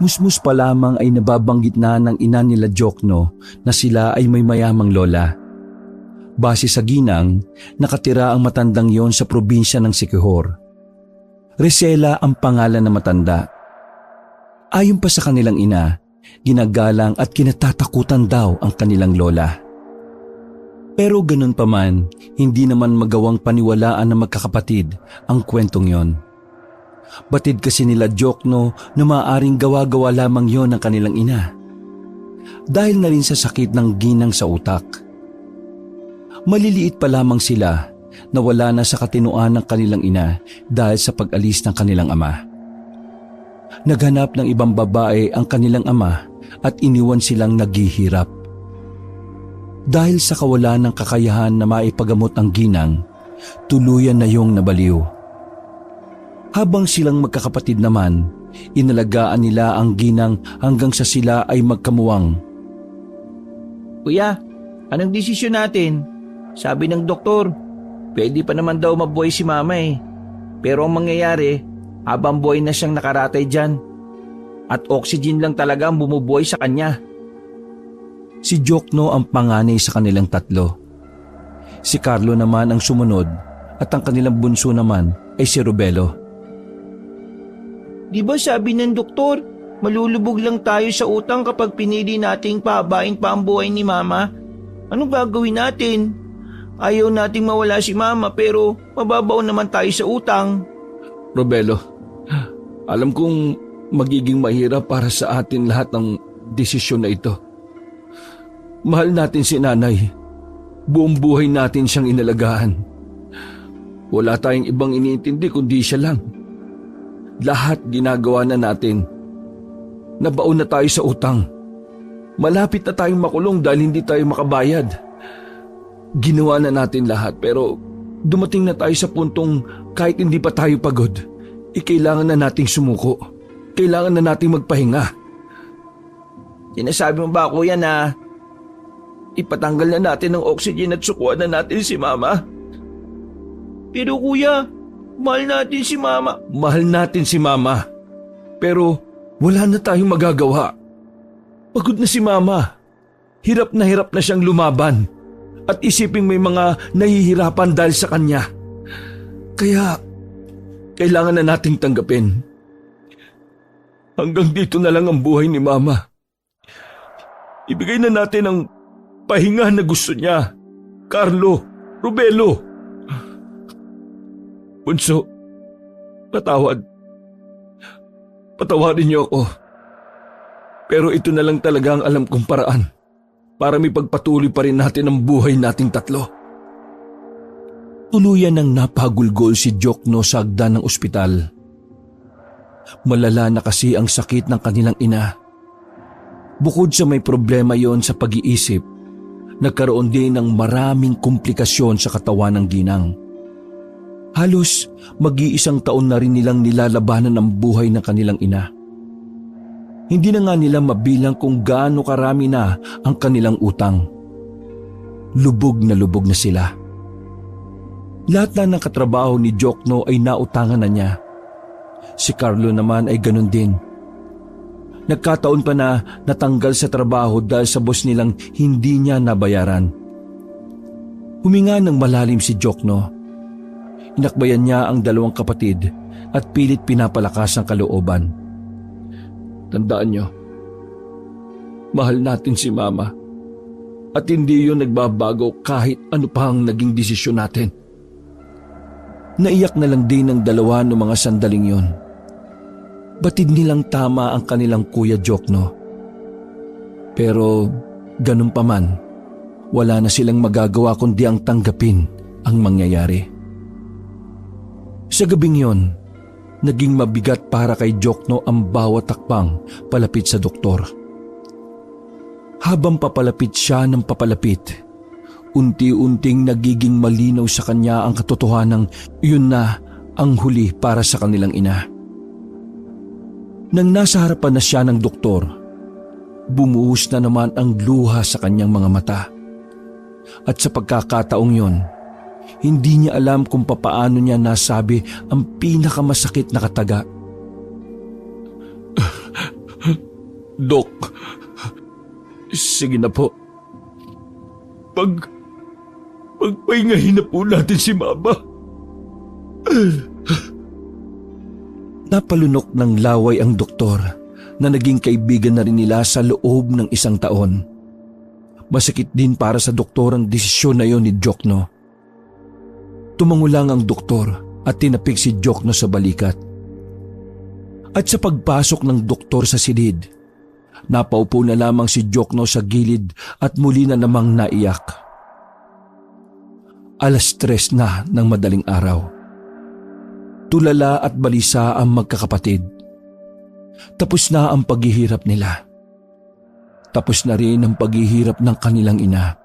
Musmus pa lamang ay nababanggit na ng ina nila Jokno na sila ay may mayamang lola. Base sa ginang, nakatira ang matandang yon sa probinsya ng Siquijor. Risela ang pangalan ng matanda. Ayon pa sa kanilang ina, ginagalang at kinatatakutan daw ang kanilang lola. Pero ganun pa man, hindi naman magawang paniwalaan ng magkakapatid ang kwentong yon. Batid kasi nila Jokno na maaaring gawa-gawa lamang yon ng kanilang ina. Dahil na rin sa sakit ng ginang sa utak. Maliliit pa lamang sila na wala na sa katinuan ng kanilang ina dahil sa pag-alis ng kanilang ama. Naghanap ng ibang babae ang kanilang ama at iniwan silang naghihirap. Dahil sa kawalan ng kakayahan na maipagamot ang ginang, tuluyan na yung nabaliw. Habang silang magkakapatid naman, inalagaan nila ang ginang hanggang sa sila ay magkamuwang. Kuya, anong desisyon natin? Sabi ng doktor, pwede pa naman daw mabuhay si mama eh. Pero ang mangyayari, habang buhay na siyang nakaratay dyan. At oxygen lang talaga ang bumubuhay sa kanya. Si Jokno ang panganay sa kanilang tatlo. Si Carlo naman ang sumunod at ang kanilang bunso naman ay si Robelo. Di ba sabi ng doktor, malulubog lang tayo sa utang kapag pinili nating pahabain pa ang buhay ni mama? Anong gagawin natin? Ayaw nating mawala si mama pero mababaw naman tayo sa utang. Robelo, alam kong magiging mahirap para sa atin lahat ng desisyon na ito. Mahal natin si nanay. Buong buhay natin siyang inalagaan. Wala tayong ibang iniintindi kundi siya lang. Lahat ginagawa na natin. Nabaon na tayo sa utang. Malapit na tayong makulong dahil hindi tayo makabayad. Ginawa na natin lahat pero dumating na tayo sa puntong kahit hindi pa tayo pagod, kailangan na nating sumuko. Kailangan na nating magpahinga. Sinasabi mo ba kuya na ipatanggal na natin ng oxygen at sukuan na natin si mama? Pero kuya, mahal natin si mama. Mahal natin si mama. Pero wala na tayong magagawa. Pagod na si mama. Hirap na siyang lumaban. At isiping may mga nahihirapan dahil sa kanya. Kaya, kailangan na nating tanggapin. Hanggang dito na lang ang buhay ni mama. Ibigay na natin ang pahinga na gusto niya. Carlo, Robelo. Bunso, patawarin niyo ako. Pero ito na lang talaga ang alam kong paraan para may pagpatuloy pa rin natin ang buhay nating tatlo. Tuluyan ng napagulgol si Jokno sa hagdan ng ospital. Malala na kasi ang sakit ng kanilang ina. Bukod sa may problema yon sa pag-iisip, nagkaroon din ng maraming komplikasyon sa katawan ng ginang. Halos mag-iisang taon na rin nilang nilalabanan ang buhay ng kanilang ina. Hindi na nga nila mabilang kung gaano karami na ang kanilang utang. Lubog na sila. Lahat na ng katrabaho ni Jokno ay nautangan na niya. Si Carlo naman ay ganun din. Nagkataon pa na natanggal sa trabaho dahil sa boss nilang hindi niya nabayaran. Huminga ng malalim si Jokno. Inakbayan niya ang dalawang kapatid at pilit pinapalakas ang kalooban. Tandaan niyo, mahal natin si mama at hindi yun nagbabago kahit ano pa ang naging desisyon natin. Naiyak na lang din ng dalawa noong mga sandaling yon. Batid nilang tama ang kanilang kuya Jokno. Pero ganun pa man, wala na silang magagawa kundi ang tanggapin ang mangyayari. Sa gabing yon, naging mabigat para kay Jokno ang bawat takbang palapit sa doktor. Habang papalapit siya ng papalapit, unti-unting nagiging malinaw sa kanya ang katotohanang yun na ang huli para sa kanilang ina. Nang nasa harapan na siya ng doktor, bumuhos na naman ang luha sa kanyang mga mata. At sa pagkakataong yon, hindi niya alam kung papaano niya nasabi ang pinakamasakit na kataga. Dok, sige na po. Pagpahingahin na po natin si Mama. Napalunok ng laway ang doktor na naging kaibigan na rin nila sa loob ng 1 taon. Masakit din para sa doktor ang desisyon na yon ni Jokno. Tumango lang ang doktor at tinapik si Jokno sa balikat. At sa pagpasok ng doktor sa silid, napaupo na lamang si Jokno sa gilid at muli na namang naiyak. 3:00 na ng madaling araw. Tulala at balisa ang magkakapatid. Tapos na ang paghihirap nila. Tapos na rin ang paghihirap ng kanilang ina.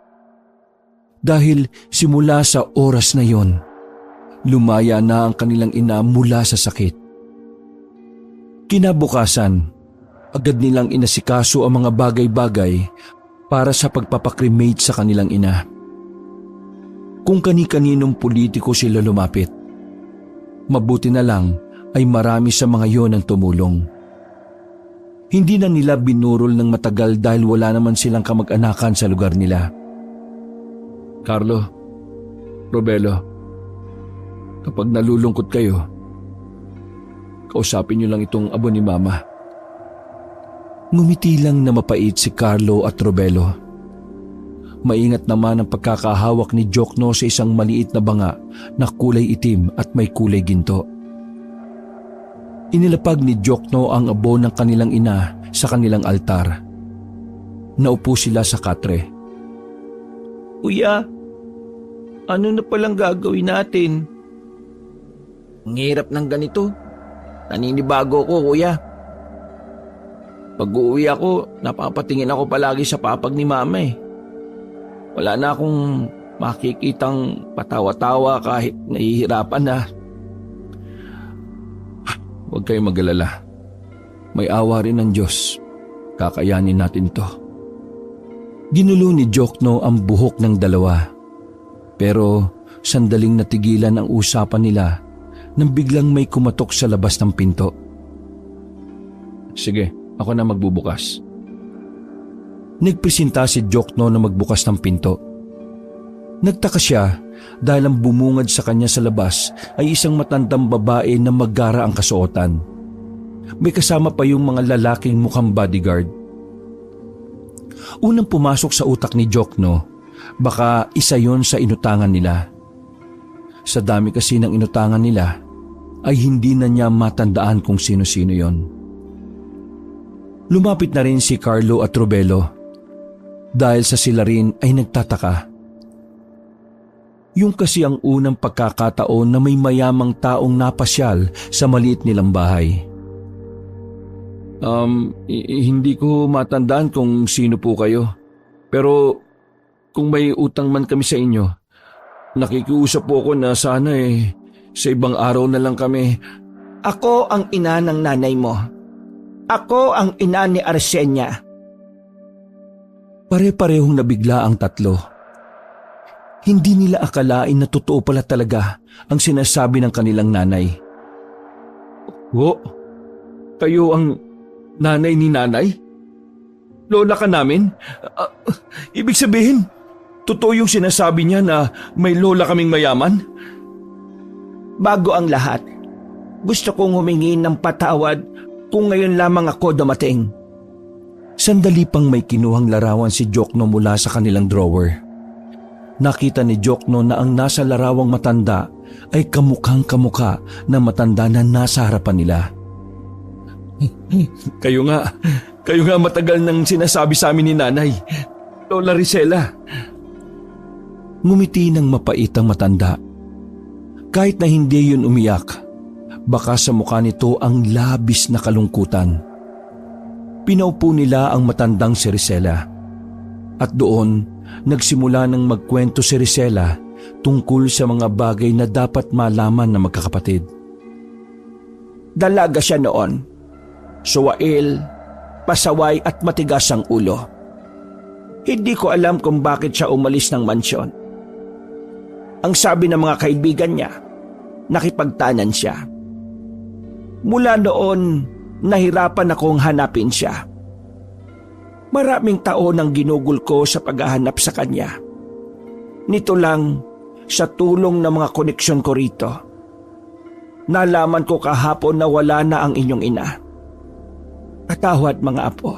Dahil simula sa oras na yon, lumaya na ang kanilang ina mula sa sakit. Kinabukasan, agad nilang inasikaso ang mga bagay-bagay para sa pagpapakremate sa kanilang ina. Kung kani-kaninong politiko sila lumapit, mabuti na lang ay marami sa mga yon ang tumulong. Hindi na nila binurol ng matagal dahil wala naman silang kamag-anakan sa lugar nila. Carlo, Robelo, kapag nalulungkot kayo, kausapin niyo lang itong abo ni Mama. Ngumiti lang na mapait si Carlo at Robelo. Maingat naman ang pagkakahawak ni Jokno sa isang maliit na banga na kulay itim at may kulay ginto. Inilapag ni Jokno ang abo ng kanilang ina sa kanilang altar. Naupo sila sa katre. Kuya, ano na palang gagawin natin? Ang hirap ng ganito. Naninibago ko, kuya. Pag uuwi ako, napapatingin ako palagi sa papag ni Mama eh. Wala na akong makikitang patawa-tawa kahit nahihirapan na. Huwag kayong mag-alala. May awa rin ng Diyos. Kakayanin natin to. Ginulo ni Jokno ang buhok ng dalawa. Pero sandaling natigilan ang usapan nila nang biglang may kumatok sa labas ng pinto. Sige, ako na magbubukas. Nagpresenta si Jokno na magbukas ng pinto. Nagtaka siya dahil ang bumungad sa kanya sa labas ay isang matandang babae na magara ang kasuotan. May kasama pa yung mga lalaking mukhang bodyguard. Unang pumasok sa utak ni Jokno, baka isa yon sa inutangan nila. Sa dami kasi ng inutangan nila, ay hindi na niya matandaan kung sino-sino yon. Lumapit na rin si Carlo at Robelo. Dahil sa sila rin ay nagtataka. Yung kasi ang unang pagkakataon na may mayamang taong napasyal sa maliit nilang bahay. Hindi ko matandaan kung sino po kayo. Pero kung may utang man kami sa inyo, nakikiusap po ako na sana sa ibang araw na lang kami. Ako ang ina ng nanay mo. Ako ang ina ni Arsenia. Pare-parehong nabigla ang tatlo. Hindi nila akalain na totoo pala talaga ang sinasabi ng kanilang nanay. Kayo ang nanay ni nanay? Lola ka namin? Ibig sabihin, totoo yung sinasabi niya na may lola kaming mayaman? Bago ang lahat, gusto kong humingi ng patawad kung ngayon lamang ako dumating. Sandali pang may kinuhang larawan si Jokno mula sa kanilang drawer. Nakita ni Jokno na ang nasa larawang matanda ay kamukhang-kamukha na matanda na nasa harapan nila. Kayo nga matagal nang sinasabi sa amin ni nanay, Lola Ricela. Ngumiti ng mapait ang matanda. Kahit na hindi yun umiyak, baka sa mukha nito ang labis na kalungkutan. Pinaupo nila ang matandang si Ricela. At doon, nagsimula ng magkwento si Ricela tungkol sa mga bagay na dapat malaman ng magkakapatid. Dalaga siya noon. Suwail, pasaway at matigas ang ulo. Hindi ko alam kung bakit siya umalis ng mansyon. Ang sabi ng mga kaibigan niya, nakipagtanan siya. Mula noon, nahirapan akong hanapin siya. Maraming taon ang ginugol ko sa paghahanap sa kanya. Nito lang, sa tulong ng mga koneksyon ko rito, nalaman ko kahapon na wala na ang inyong ina. Patawad mga apo.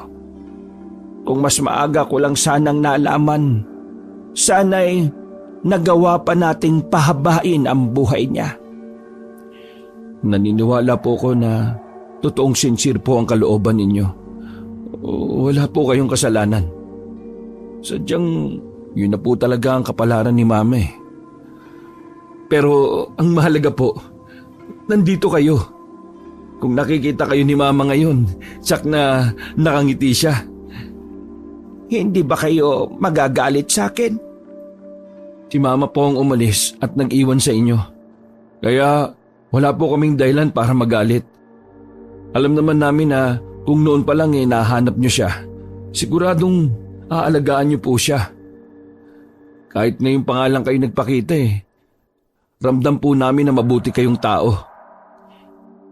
Kung mas maaga ko lang sanang nalaman, sana'y nagawa pa nating pahabain ang buhay niya. Naniniwala po ko na totoong sincere po ang kalooban ninyo. Wala po kayong kasalanan. Sadyang yun na po talaga ang kapalaran ni Mama eh. Pero ang mahalaga po, nandito kayo. Kung nakikita kayo ni Mama ngayon, tsak na nakangiti siya. Hindi ba kayo magagalit sa akin? Si Mama po ang umalis at nag-iwan sa inyo. Kaya wala po kaming dahilan para magalit. Alam naman namin na kung noon pa lang nahanap niyo siya, siguradong aalagaan niyo po siya. Kahit ngayon pa nga lang kayo nagpakita ramdam po namin na mabuti kayong tao.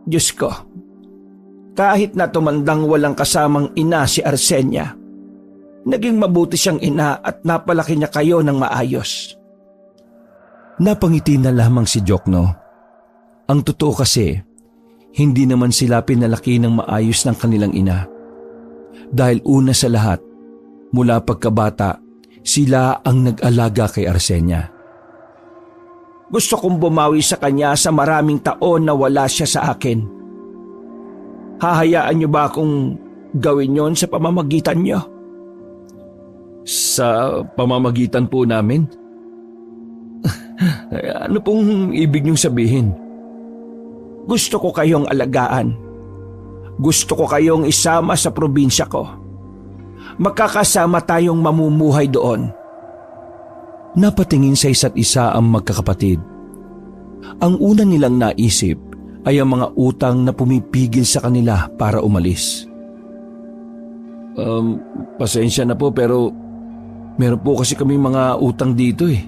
Diyos ko, kahit na tumandang walang kasamang ina si Arsenia, naging mabuti siyang ina at napalaki niya kayo ng maayos. Napangiti na lamang si Jokno. Ang totoo kasi, hindi naman sila pinalaki ng maayos ng kanilang ina. Dahil una sa lahat, mula pagkabata, sila ang nag-alaga kay Arsenia. Gusto kong bumawi sa kanya sa maraming taon na wala siya sa akin. Hahayaan niyo ba akong gawin yon sa pamamagitan niyo? Sa pamamagitan po namin? Ano pong ibig niyong sabihin? Gusto ko kayong alagaan. Gusto ko kayong isama sa probinsya ko. Magkakasama tayong mamumuhay doon. Napatingin sa isa't isa ang magkakapatid. Ang una nilang naisip ay ang mga utang na pumipigil sa kanila para umalis. Pasensya na po pero meron po kasi kami mga utang dito eh.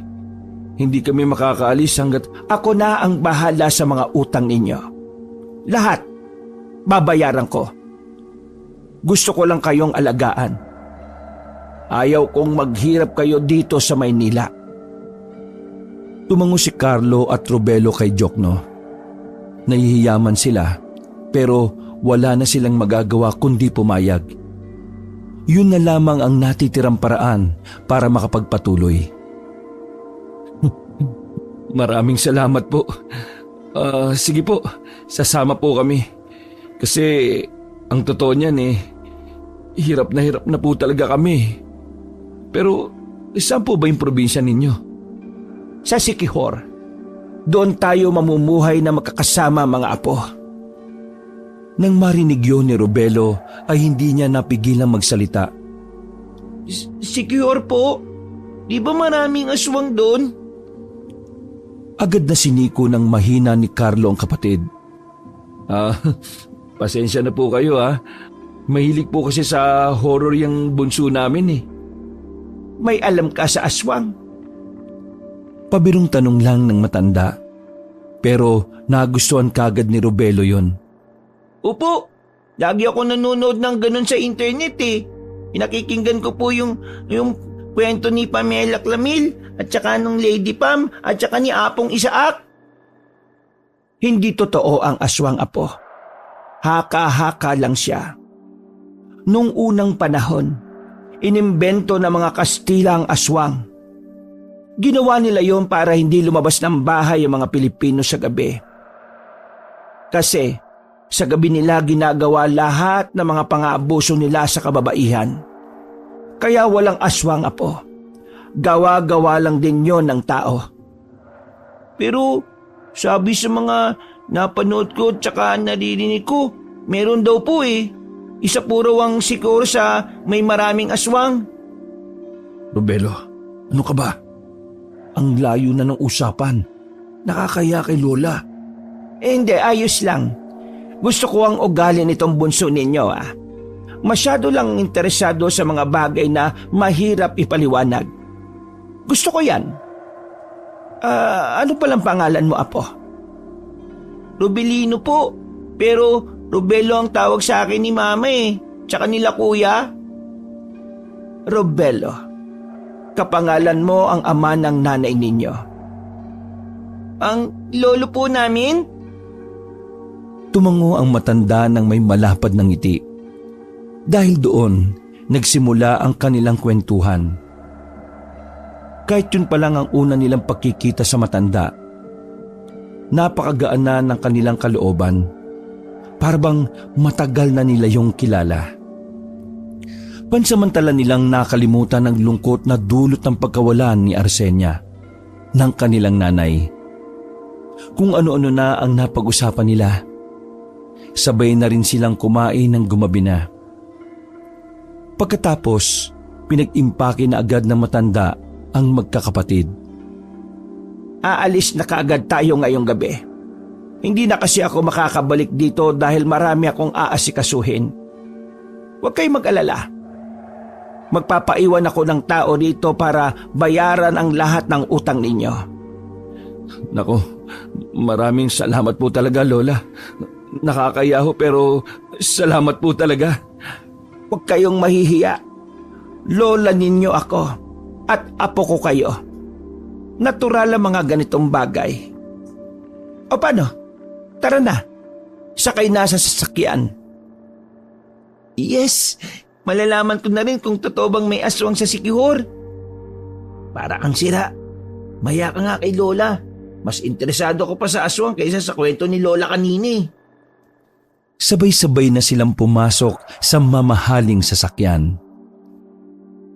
Hindi kami makakaalis hanggat... Ako na ang bahala sa mga utang ninyo. Lahat, babayaran ko. Gusto ko lang kayong alagaan. Ayaw kong maghirap kayo dito sa Maynila. Tumango si Carlo at Robelo kay Jokno. Nahihiyaman sila pero wala na silang magagawa kundi pumayag. Yun na lamang ang natitirang paraan para makapagpatuloy. Maraming salamat po. Sige po, sasama po kami. Kasi ang totoo niyan hirap na po talaga kami. Pero saan po ba yung probinsya ninyo? Sa Siquijor. Doon tayo mamumuhay na magkakasama mga apo. Nang marinig yun ni Robelo ay hindi niya napigilang magsalita. Siquijor po? Di ba maraming aswang doon? Agad na siniko ng mahina ni Carlo ang kapatid. Pasensya na po kayo Mahilig po kasi sa horror yung bunso namin May alam ka sa aswang? Pabirong tanong lang ng matanda. Pero nagustuhan kagad ni Robelo yon. Opo, lagi ako nanonood ng ganun sa internet Pinakikinggan ko po yung kwento ni Pamela Clamil at saka nung Lady Pam at saka ni Apong Isaak. Hindi totoo ang aswang apo. Haka-haka lang siya. Nung unang panahon, inimbento ng mga Kastila ang aswang. Ginawa nila yon para hindi lumabas ng bahay ang mga Pilipino sa gabi. Kasi sa gabi nila ginagawa lahat ng mga pang-aabuso nila sa kababaihan. Kaya walang aswang apo. Gawa-gawa lang din yon ng tao. Pero sabi sa mga napanood ko tsaka naririnig ko, meron daw po Isa po raw ang Siquijor sa may maraming aswang. Robelo, ano ka ba? Ang layo na ng usapan. Nakakaya kay Lola. Hindi, ayos lang. Gusto ko ang ugali nitong bunso ninyo Masyado lang interesado sa mga bagay na mahirap ipaliwanag. Gusto ko yan. Ano palang pangalan mo, apo? Robelino po. Pero Robelo ang tawag sa akin ni Mama tsaka nila kuya. Robelo. Kapangalan mo ang ama ng nanay ninyo. Ang lolo po namin? Tumango ang matanda ng may malapad ng ngiti. Dahil doon, nagsimula ang kanilang kwentuhan. Kahit yun pa lang ang una nilang pagkikita sa matanda, napakagaan na ng kanilang kalooban. Parang matagal na nila yung kilala. Pansamantala nilang nakalimutan ang lungkot na dulot ng pagkawalan ni Arsenia, ng kanilang nanay. Kung ano-ano na ang napag-usapan nila. Sabay na rin silang kumain ng gumabi na. Pagkatapos, pinag-impake na agad ng matanda ang magkakapatid. Aalis na kaagad tayo ngayong gabi. Hindi na kasi ako makakabalik dito dahil marami akong aasikasuhin. Huwag kayong mag-alala. Magpapaiwan ako ng tao dito para bayaran ang lahat ng utang ninyo. Nako, maraming salamat po talaga, Lola. Nakakayaho pero salamat po talaga. Huwag kayong mahihiya. Lola ninyo ako at apo ko kayo. Natural ang mga ganitong bagay. O paano? Tara na. Sakay na sa sasakyan. Yes, malalaman ko na rin kung totoo bang may aswang sa Sikihor. Para kang sira. Maya ka nga kay Lola. Mas interesado ko pa sa aswang kaysa sa kwento ni Lola kanini. Sabay-sabay na silang pumasok sa mamahaling sasakyan.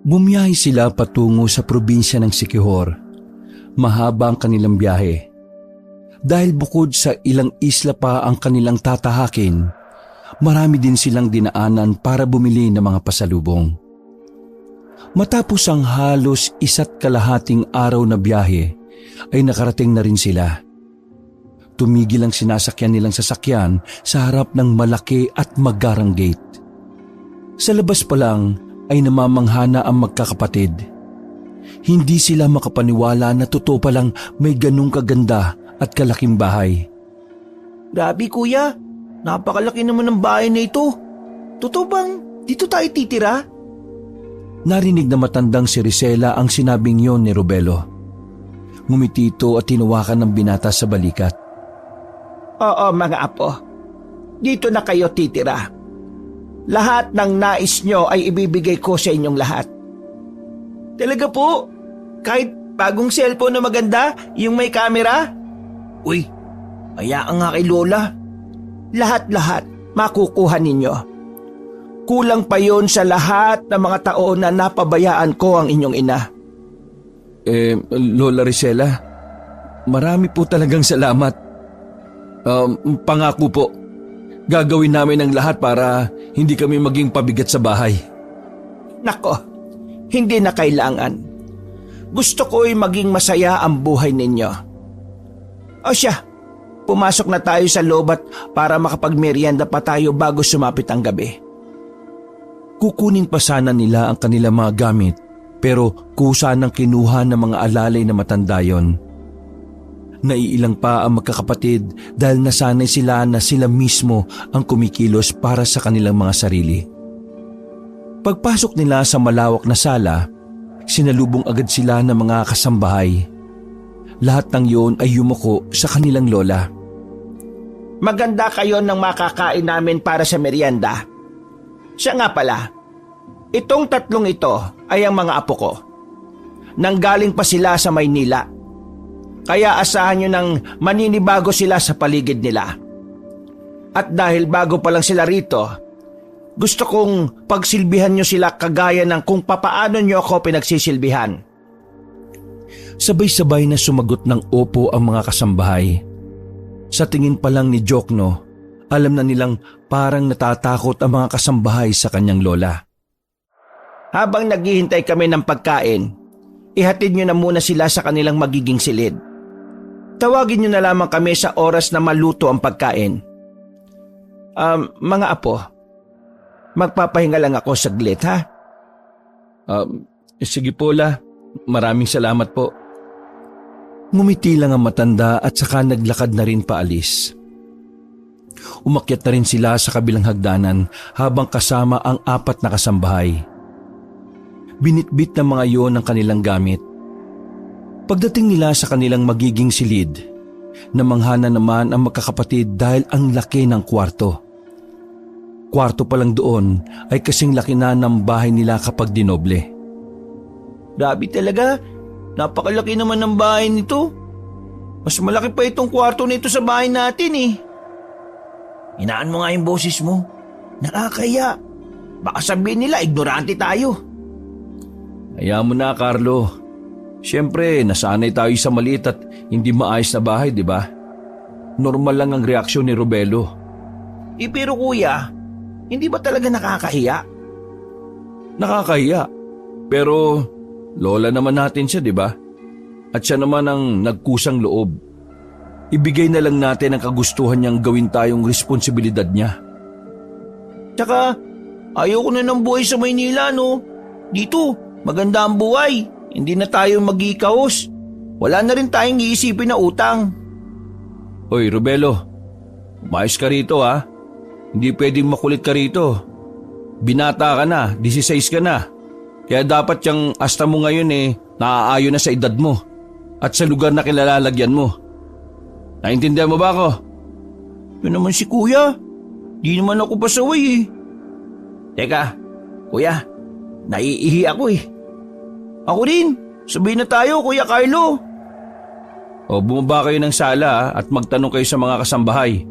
Bumiyahe sila patungo sa probinsya ng Sikihor. Mahaba ang kanilang biyahe. Dahil bukod sa ilang isla pa ang kanilang tatahakin, marami din silang dinaanan para bumili ng mga pasalubong. Matapos ang halos 1.5 araw na biyahe, ay nakarating na rin sila. Tumigil ang sinasakyan nilang sasakyan sa harap ng malaki at magarang gate. Sa labas pa lang ay namamanghana ang magkakapatid. Hindi sila makapaniwala na totoo palang may ganung kaganda at kalaking bahay. Grabe kuya, napakalaki naman ng bahay na ito. Totoo bang dito tayo titira? Narinig na matandang si Rizela ang sinabing yon ni Robelo. Ngumiti ito at tinawakan ng binata sa balikat. Oo mga apo, dito na kayo titira. Lahat ng nais nyo ay ibibigay ko sa inyong lahat. Talaga po? Kahit bagong cellphone na maganda, yung may camera? Uy, hayaan nga kay Lola. Lahat-lahat makukuha ninyo. Kulang pa yon sa lahat ng mga taon na napabayaan ko ang inyong ina. Lola Rizela, marami po talagang salamat. Pangako po, gagawin namin ang lahat para hindi kami maging pabigat sa bahay. Nako, hindi na kailangan. Gusto ko'y maging masaya ang buhay ninyo. O siya, pumasok na tayo sa lobat para makapagmerienda pa tayo bago sumapit ang gabi. Kukunin pa sana nila ang kanilang mga gamit pero kusa nang kinuha ng mga alalay na matanda yon. Naiilang pa ang magkakapatid dahil nasanay sila na sila mismo ang kumikilos para sa kanilang mga sarili. Pagpasok nila sa malawak na sala, sinalubong agad sila ng mga kasambahay. Lahat ng yon ay yumuko sa kanilang lola. Maganda kayo ng makakain namin para sa merienda. Siya nga pala, itong 3 ito ay ang mga apo ko. Nanggaling pa sila sa Maynila. Kaya asahan nyo ng maninibago sila sa paligid nila. At dahil bago pa lang sila rito, gusto kong pagsilbihan nyo sila kagaya ng kung papaano nyo ako pinagsisilbihan. Sabay-sabay na sumagot ng opo ang mga kasambahay. Sa tingin pa lang ni Jokno, alam na nilang parang natatakot ang mga kasambahay sa kanyang lola. Habang naghihintay kami ng pagkain, ihatid nyo na muna sila sa kanilang magiging silid. Tawagin nyo na lamang kami sa oras na maluto ang pagkain. Mga apo, magpapahinga lang ako saglit ha? Sige po la, maraming salamat po. Ngumiti lang ang matanda at saka naglakad na rin paalis. Umakyat na rin sila sa kabilang hagdanan habang kasama ang 4 na kasambahay. Binitbit ng mga yon ang kanilang gamit. Pagdating nila sa kanilang magiging silid, namangha na naman ang magkakapatid dahil ang laki ng kwarto. Kwarto pa lang doon ay kasing laki na ng bahay nila kapag dinoble. Grabe talaga, napakalaki naman ng bahay nito. Mas malaki pa itong kwarto nito sa bahay natin eh. Hinaan mo nga yung boses mo. Nakakaya. Baka sabihin nila ignorante tayo. Hayaan mo na, Carlo. Siyempre, nasanay tayo sa maliit at hindi maayos na bahay, di ba? Normal lang ang reaksyon ni Robelo. Pero kuya, hindi ba talaga nakakahiya? Nakakahiya. Pero lola naman natin siya, di ba? At siya naman ang nagkusang loob. Ibigay na lang natin ang kagustuhan niyang gawin tayong responsibilidad niya. Tsaka, ayoko na ng buhay sa Maynila, no? Dito, maganda ang buhay. Hindi na tayo mag-iikaos. Wala na rin tayong iisipin na utang. Hoy, Robelo. Umayos ka rito, ha? Hindi pwedeng makulit ka rito. Binata ka na, 16 ka na. Kaya dapat yung asta mo ngayon naaayon na sa edad mo at sa lugar na kilalalagyan mo. Naintindihan mo ba ako? Yun naman si kuya. Di naman ako pasaway eh. Teka, kuya, naiihi ako eh. Ako rin, sabihin na tayo Kuya Carlo. O bumaba kayo ng sala at magtanong kayo sa mga kasambahay.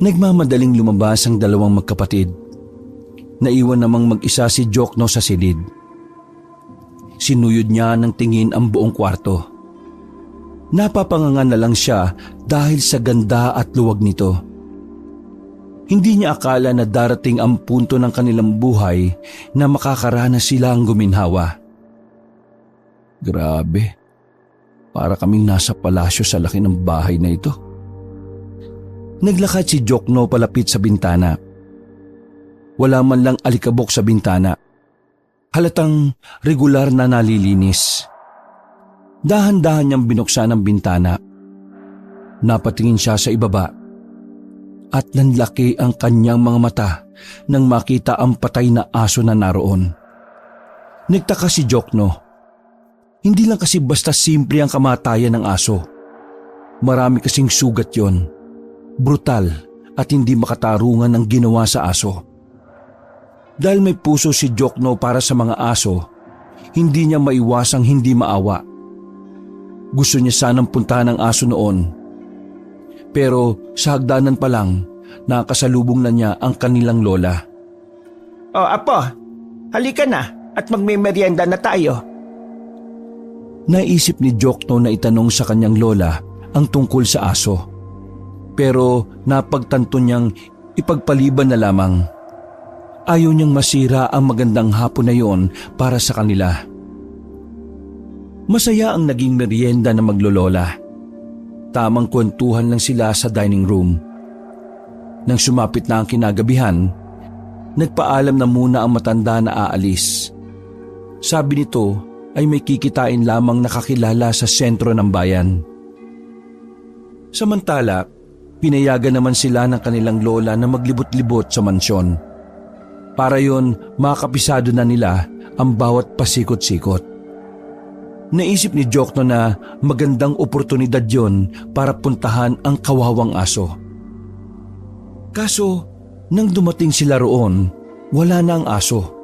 Nagmamadaling lumabas ang dalawang magkapatid. Naiwan namang mag-isa si Jokno sa silid. Sinuyod niya ng tingin ang buong kwarto. Napapanganga na lang siya dahil sa ganda at luwag nito. Hindi niya akala na darating ang punto ng kanilang buhay na makakaranas silang guminhawa. Grabe, para kaming nasa palasyo sa laki ng bahay na ito. Naglakad si Jokno palapit sa bintana. Wala man lang alikabok sa bintana. Halatang regular na nalilinis. Dahan-dahan niyang binuksan ang bintana. Napatingin siya sa ibaba. At nanlaki ang kanyang mga mata nang makita ang patay na aso na naroon. Nagtaka si Jokno. Hindi lang kasi basta simple ang kamatayan ng aso. Marami kasing sugat yon. Brutal at hindi makatarungan ang ginawa sa aso. Dahil may puso si Jokno para sa mga aso, hindi niya maiwasang hindi maawa. Gusto niya sanang puntahan ang aso noon. Pero sa hagdanan pa lang, nakasalubong na niya ang kanilang lola. O apo, halika na at magmemeryenda na tayo. Naisip ni Jokno na itanong sa kanyang lola ang tungkol sa aso. Pero napagtanto niyang ipagpaliban na lamang. Ayaw niyang masira ang magandang hapon na yon para sa kanila. Masaya ang naging merienda na maglolola. Tamang kwentuhan lang sila sa dining room. Nang sumapit na ang kinagabihan, nagpaalam na muna ang matanda na aalis. Sabi nito ay may kikitain lamang nakakilala sa sentro ng bayan. Samantala, pinayagan naman sila ng kanilang lola na maglibot-libot sa mansyon. Para yon makapisado na nila ang bawat pasikot-sikot. Naisip ni Jokno na magandang oportunidad yon para puntahan ang kawawang aso. Kaso, nang dumating sila roon, wala na ang aso.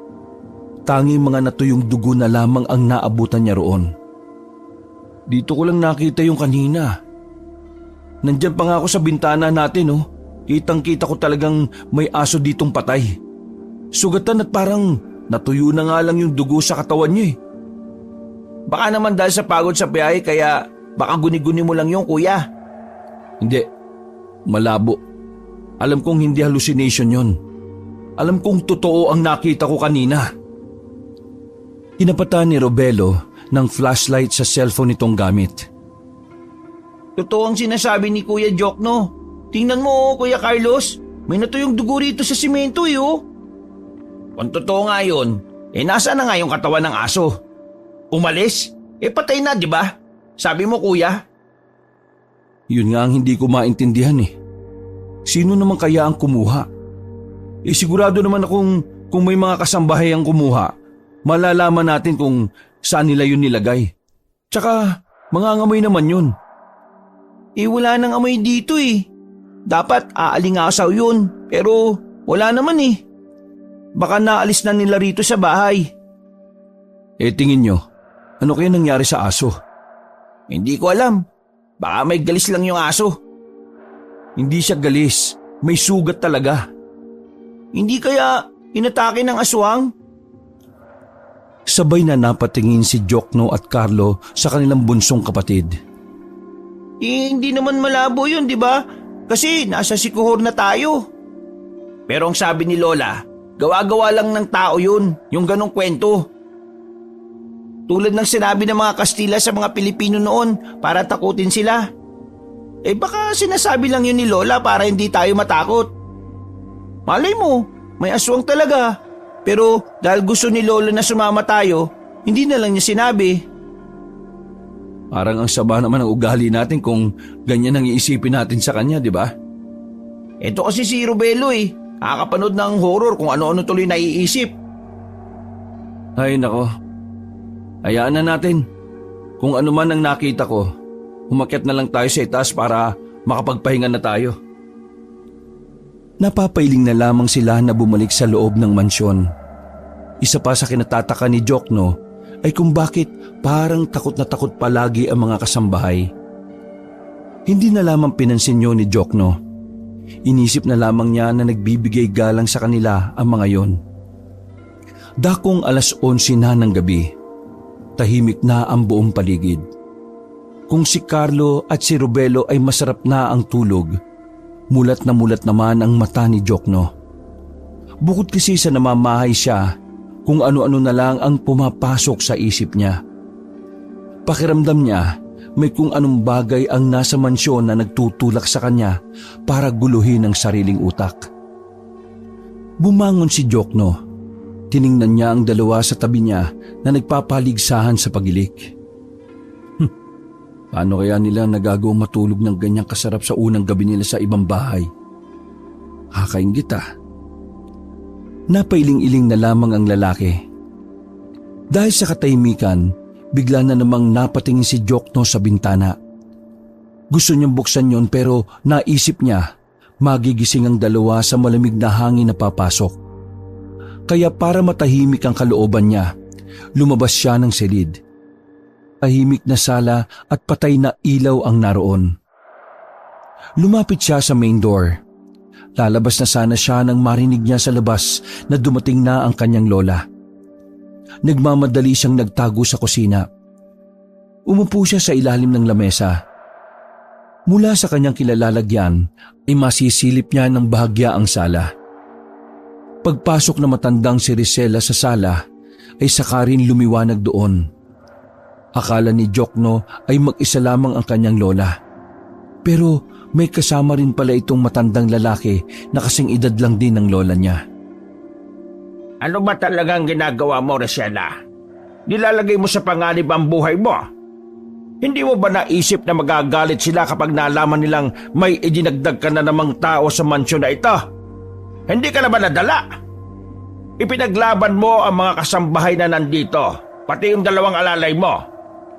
Tanging mga natuyong dugo na lamang ang naabutan niya roon. Dito ko lang nakita yung kanina. Nandyan pa nga ako sa bintana natin, oh. Kitang-kita ko talagang may aso ditong patay. Sugatan at parang natuyo na nga lang yung dugo sa katawan niya eh. Baka naman dahil sa pagod sa biyahe kaya baka guni-guni mo lang yung kuya. Hindi. Malabo. Alam kong hindi hallucination yon. Alam kong totoo ang nakita ko kanina. Tinapatan ni Robelo ng flashlight sa cellphone nitong gamit. Totoo ang sinasabi ni Kuya Jokno. Tingnan mo Kuya Carlos, may natuyong dugo rito sa simento eh oh. Kung totoo nga yun, nasaan na nga yung katawan ng aso? Umalis? Patay na, di ba? Sabi mo, kuya. Yun nga ang hindi ko maintindihan eh. Sino naman kaya ang kumuha? Sigurado naman akong kung may mga kasambahay ang kumuha, Malalaman natin kung saan nila yun nilagay. Tsaka, mangangamoy naman yun. Wala nang amoy dito eh. Dapat aalingasaw yun, pero wala naman eh. Baka naalis na nila rito sa bahay. Tingin nyo, ano kaya nangyari sa aso? Hindi ko alam. Baka may galis lang yung aso. Hindi siya galis, may sugat talaga. Hindi kaya inatake ng aswang? Sabay na napatingin si Jokno at Carlo sa kanilang bunsong kapatid. Hindi naman malabo yun, di ba? Kasi nasa sikuhor na tayo. Pero ang sabi ni Lola, gawa-gawa lang ng tao yun, yung ganong kwento. Tulad ng sinabi ng mga Kastila sa mga Pilipino noon para takutin sila. Baka sinasabi lang yun ni Lola para hindi tayo matakot. Malay mo, may aswang talaga. Pero dahil gusto ni Lola na sumama tayo, hindi na lang niya sinabi. Parang ang sama naman ang ugali natin kung ganyan ang iisipin natin sa kanya, di ba? Ito kasi si Robelo nakakapanood ng horror kung ano-ano tuloy naiisip. Ay nako, hayaan na natin. Kung ano man ang nakita ko, umakyat na lang tayo sa itaas para makapagpahinga na tayo. Napapailing na lamang sila na bumalik sa loob ng mansyon. Isa pa sa kinatataka ni Jokno ay kung bakit parang takot na takot palagi ang mga kasambahay. Hindi na lamang pinansin yun ni Jokno. Inisip na lamang niya na nagbibigay galang sa kanila ang mga yon. Dakong 11:00 na ng gabi, tahimik na ang buong paligid. Kung si Carlo at si Robelo ay masarap na ang tulog, mulat na mulat naman ang mata ni Jokno. Bukod kasi sa namamahay siya, kung ano-ano na lang ang pumapasok sa isip niya. Pakiramdam niya, may kung anong bagay ang nasa mansyon na nagtutulak sa kanya para guluhin ang sariling utak. Bumangon si Jokno. Tiningnan niya ang dalawa sa tabi niya na nagpapaligsahan sa pagilik. Paano kaya nila nagagawang matulog ng ganyang kasarap sa unang gabi nila sa ibang bahay? Kakaingit ah. Napailing-iling na lamang ang lalaki. Dahil sa katahimikan, bigla na namang napatingin si Jokno sa bintana. Gusto niyang buksan yon pero naisip niya magigising ang dalawa sa malamig na hangin na papasok. Kaya para matahimik ang kalooban niya, lumabas siya ng silid. Tahimik na sala at patay na ilaw ang naroon. Lumapit siya sa main door. Lalabas na sana siya nang marinig niya sa labas na dumating na ang kanyang lola. Nagmamadali siyang nagtago sa kusina. Umupo siya sa ilalim ng lamesa. Mula sa kanyang kilalalagyan ay masisilip niya ng bahagya ang sala. Pagpasok na matandang si Rizela sa sala ay saka rin lumiwanag doon. Akala ni Jokno ay mag-isa lamang ang kanyang lola. Pero may kasama rin pala itong matandang lalaki na kasing edad lang din ng lola niya. Ano ba talagang ginagawa mo, Rizela? Nilalagay mo sa panganib ang buhay mo? Hindi mo ba naisip na magagalit sila kapag nalaman nilang may idinagdag ka na namang tao sa mansyon na ito? Hindi ka na ba nadala? Ipinaglaban mo ang mga kasambahay na nandito, pati yung dalawang alalay mo.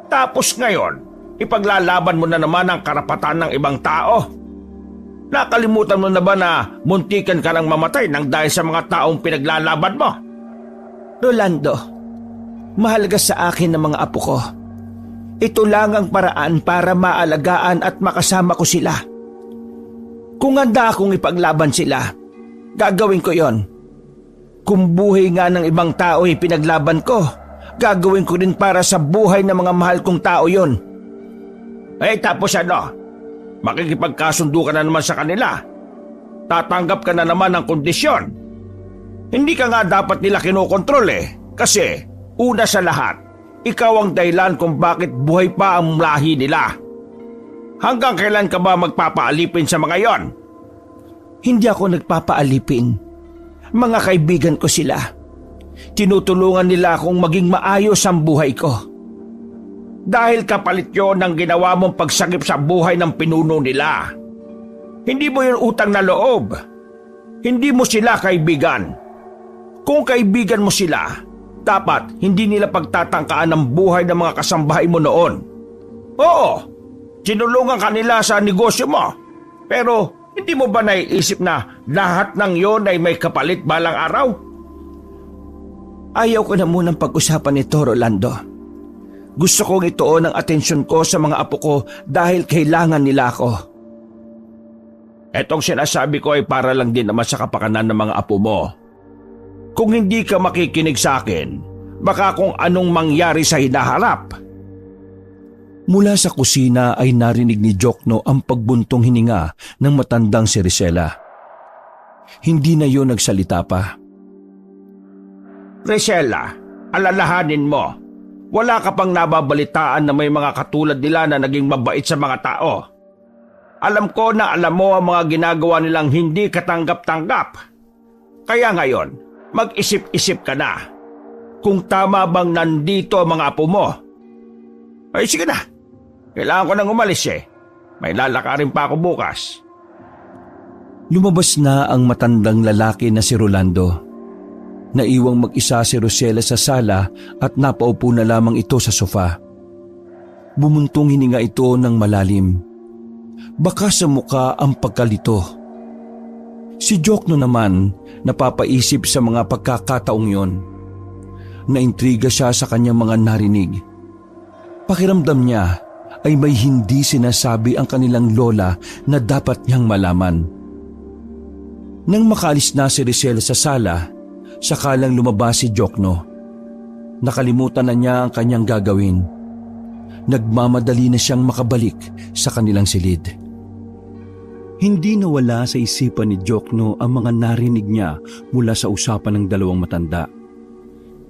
Tapos ngayon, ipaglalaban mo na naman ang karapatan ng ibang tao. Nakalimutan mo na ba na muntikan ka lang mamatay nang dahil sa mga taong pinaglalaban mo? Rolando, mahalaga sa akin ng mga apo ko. Ito lang ang paraan para maalagaan at makasama ko sila. Kung handa akong ipaglaban sila, gagawin ko yon. Kung buhay nga ng ibang tao ay pinaglaban ko, gagawin ko rin para sa buhay ng mga mahal kong tao yon. Tapos ano? Makikipagkasundo ka na naman sa kanila. Tatanggap ka na naman ng kondisyon. Hindi ka nga dapat nila kinokontrol kasi una sa lahat, ikaw ang dahilan kung bakit buhay pa ang lahi nila. Hanggang kailan ka ba magpapaalipin sa mga yon? Hindi ako nagpapaalipin. Mga kaibigan ko sila. Tinutulungan nila akong maging maayos ang buhay ko. Dahil kapalit yon ng ginawa mong pagsagip sa buhay ng pinuno nila. Hindi mo yun utang na loob. Hindi mo sila kaibigan. Kung kaibigan mo sila, Dapat hindi nila pagtatangkaan ang buhay ng mga kasambahay mo noon. Oo, tinulungan ka nila sa negosyo mo. Pero hindi mo ba naiisip na lahat ng yon ay may kapalit balang araw? Ayaw ko na munang pag-usapan ito, Rolando. Gusto kong ituon ang atensyon ko sa mga apo ko dahil kailangan nila ako. Etong sinasabi ko ay para lang din naman sa kapakanan ng mga apo mo. Kung hindi ka makikinig sa akin, baka kung anong mangyari sa hinaharap. Mula sa kusina ay narinig ni Jokno ang pagbuntong hininga ng matandang si Risela. Hindi na yun nagsalita pa. Risela, alalahanin mo, wala ka pang nababalitaan na may mga katulad nila na naging mabait sa mga tao. Alam ko na alam mo ang mga ginagawa nilang hindi katanggap-tanggap. Kaya ngayon, mag-isip-isip ka na. Kung tama bang nandito ang mga apo mo. Ay sige na, kailangan ko nang umalis eh. May lalakarin pa ako bukas. Lumabas na ang matandang lalaki na si Rolando. Naiwang mag-isa si Rosela sa sala at napaupo na lamang ito sa sofa. Bumuntong hininga ito ng malalim. Baka sa muka ang pagkalito. Si Jokno naman napapaisip sa mga pagkakataong yon. Naintriga siya sa kanyang mga narinig. Pakiramdam niya ay may hindi sinasabi ang kanilang lola na dapat niyang malaman. Nang makalis na si Risel sa sala, sakalang lumabas si Jokno. Nakalimutan na niya ang kanyang gagawin. Nagmamadali na siyang makabalik sa kanilang silid. Hindi nawala sa isipan ni Jokno ang mga narinig niya mula sa usapan ng dalawang matanda.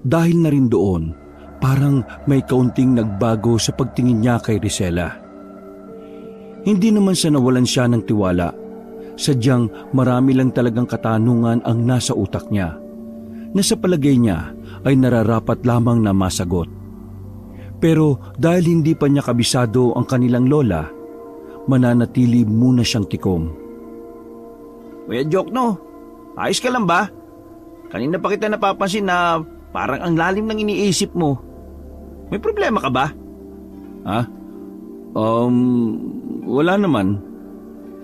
Dahil na rin doon, parang may kaunting nagbago sa pagtingin niya kay Risela. Hindi naman sa nawalan siya ng tiwala, sadyang marami lang talagang katanungan ang nasa utak niya, na sa palagay niya ay nararapat lamang na masagot. Pero dahil hindi pa niya kabisado ang kanilang lola, mananatili muna siyang tikom. Kuya Jokno, ayos ka lang ba? Kanina pa kita napapansin na parang ang lalim ng iniisip mo. May problema ka ba? Ha? Wala naman.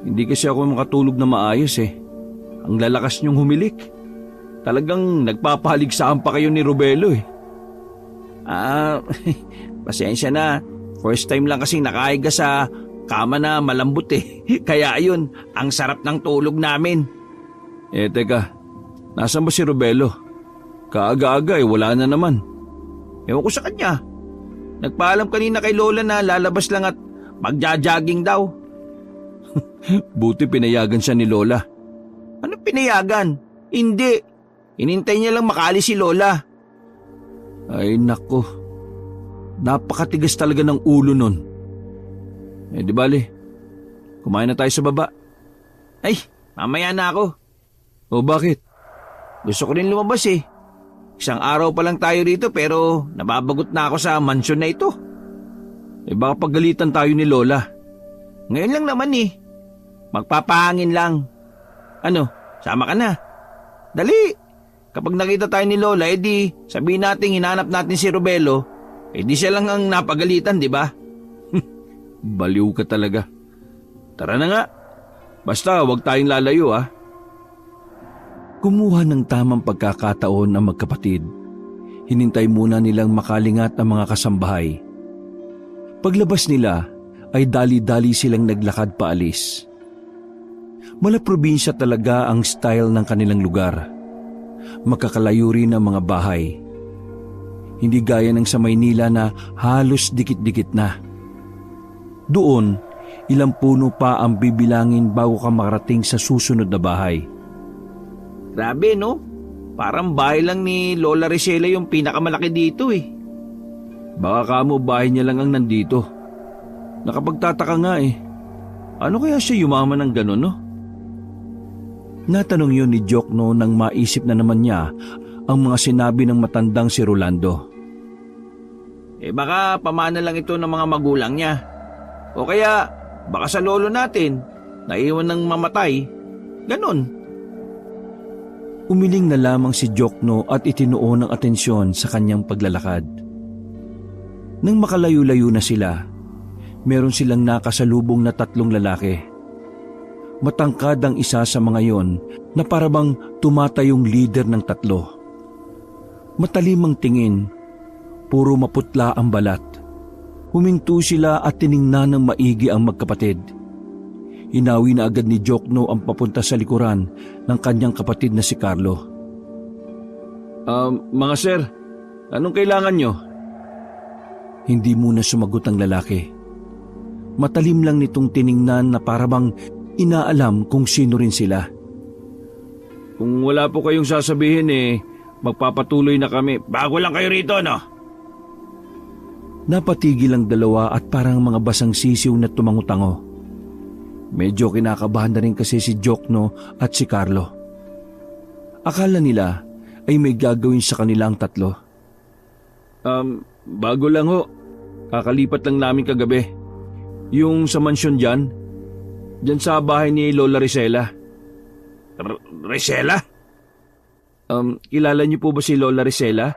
Hindi kasi ako makatulog na maayos eh. Ang lalakas niyong humilik. Talagang nagpapahaligsaan pa kayo ni Robelo eh. Pasensya na. First time lang kasing nakahiga sa kama na malambot eh. Kaya ayun, ang sarap ng tulog namin. Teka, nasaan ba si Robelo? Kaaga-aga eh, wala na naman. Ewan ko sa kanya. Nagpaalam kanina kay Lola na lalabas lang at magja-jogging daw. Buti pinayagan siya ni Lola. Ano pinayagan? Hindi. Inintay niya lang makaalis si Lola. Ay nako, napakatigas talaga ng ulo nun. Di bale, kumain na tayo sa baba. Ay, mamaya na ako. O bakit? Gusto ko rin lumabas eh. Isang araw pa lang tayo rito pero nababagot na ako sa mansyon na ito. Baka pagalitan tayo ni Lola. Ngayon lang naman eh. Magpapahangin lang. Ano, sama ka na? Dali. Kapag nakita tayo ni Lola, edi sabihin natin hinanap natin si Robelo, edi siya lang ang napagalitan, di ba? Baliw ka talaga. Tara na nga. Basta wag tayong lalayo ah. Kumuha ng tamang pagkakataon ang magkapatid. Hinintay muna nilang makalingat ang mga kasambahay. Paglabas nila ay dali-dali silang naglakad paalis. Malaprobinsya talaga ang style ng kanilang lugar. Magkakalayo rin ang mga bahay. Hindi gaya ng sa Maynila na halos dikit-dikit na. Doon, ilang puno pa ang bibilangin bago ka makarating sa susunod na bahay. Grabe no? Parang bahay lang ni Lola Risela yung pinakamalaki dito eh. Baka kamo bahay niya lang ang nandito. Nakapagtataka nga eh. Ano kaya siya yumaman ng gano'n no? Natanong yun ni Jokno nang maisip na naman niya ang mga sinabi ng matandang si Rolando. Baka pamana lang ito ng mga magulang niya. O kaya baka sa lolo natin, naiwan ng mamatay. Ganon. Umiling na lamang si Jokno at itinuon ng atensyon sa kanyang paglalakad. Nang makalayo-layo na sila, meron silang nakasalubong na 3 lalaki. Matangkad ang isa sa mga yon na parabang tumatayong leader ng 3. Matalimang tingin, puro maputla ang balat. Huminto sila at tiningnan ng maigi ang magkapatid. Hinawi na agad ni Jokno ang papunta sa likuran ng kanyang kapatid na si Carlo. Mga sir, anong kailangan nyo? Hindi muna sumagot ang lalaki. Matalim lang nitong tiningnan na parabang inaalam kung sino rin sila. Kung wala po kayong sasabihin magpapatuloy na kami. Bago lang kayo rito, no? Napatigil ang dalawa at parang mga basang sisiw na tumangutango. Medyo kinakabahan na rin kasi si Jokno at si Carlo. Akala nila ay may gagawin sa kanila ang 3. Bago lang ho. Kakalipat lang namin kagabi. Yung sa mansyon dyan sa bahay ni Lola Ricela. Ricela? Kilala niyo po ba si Lola Ricela?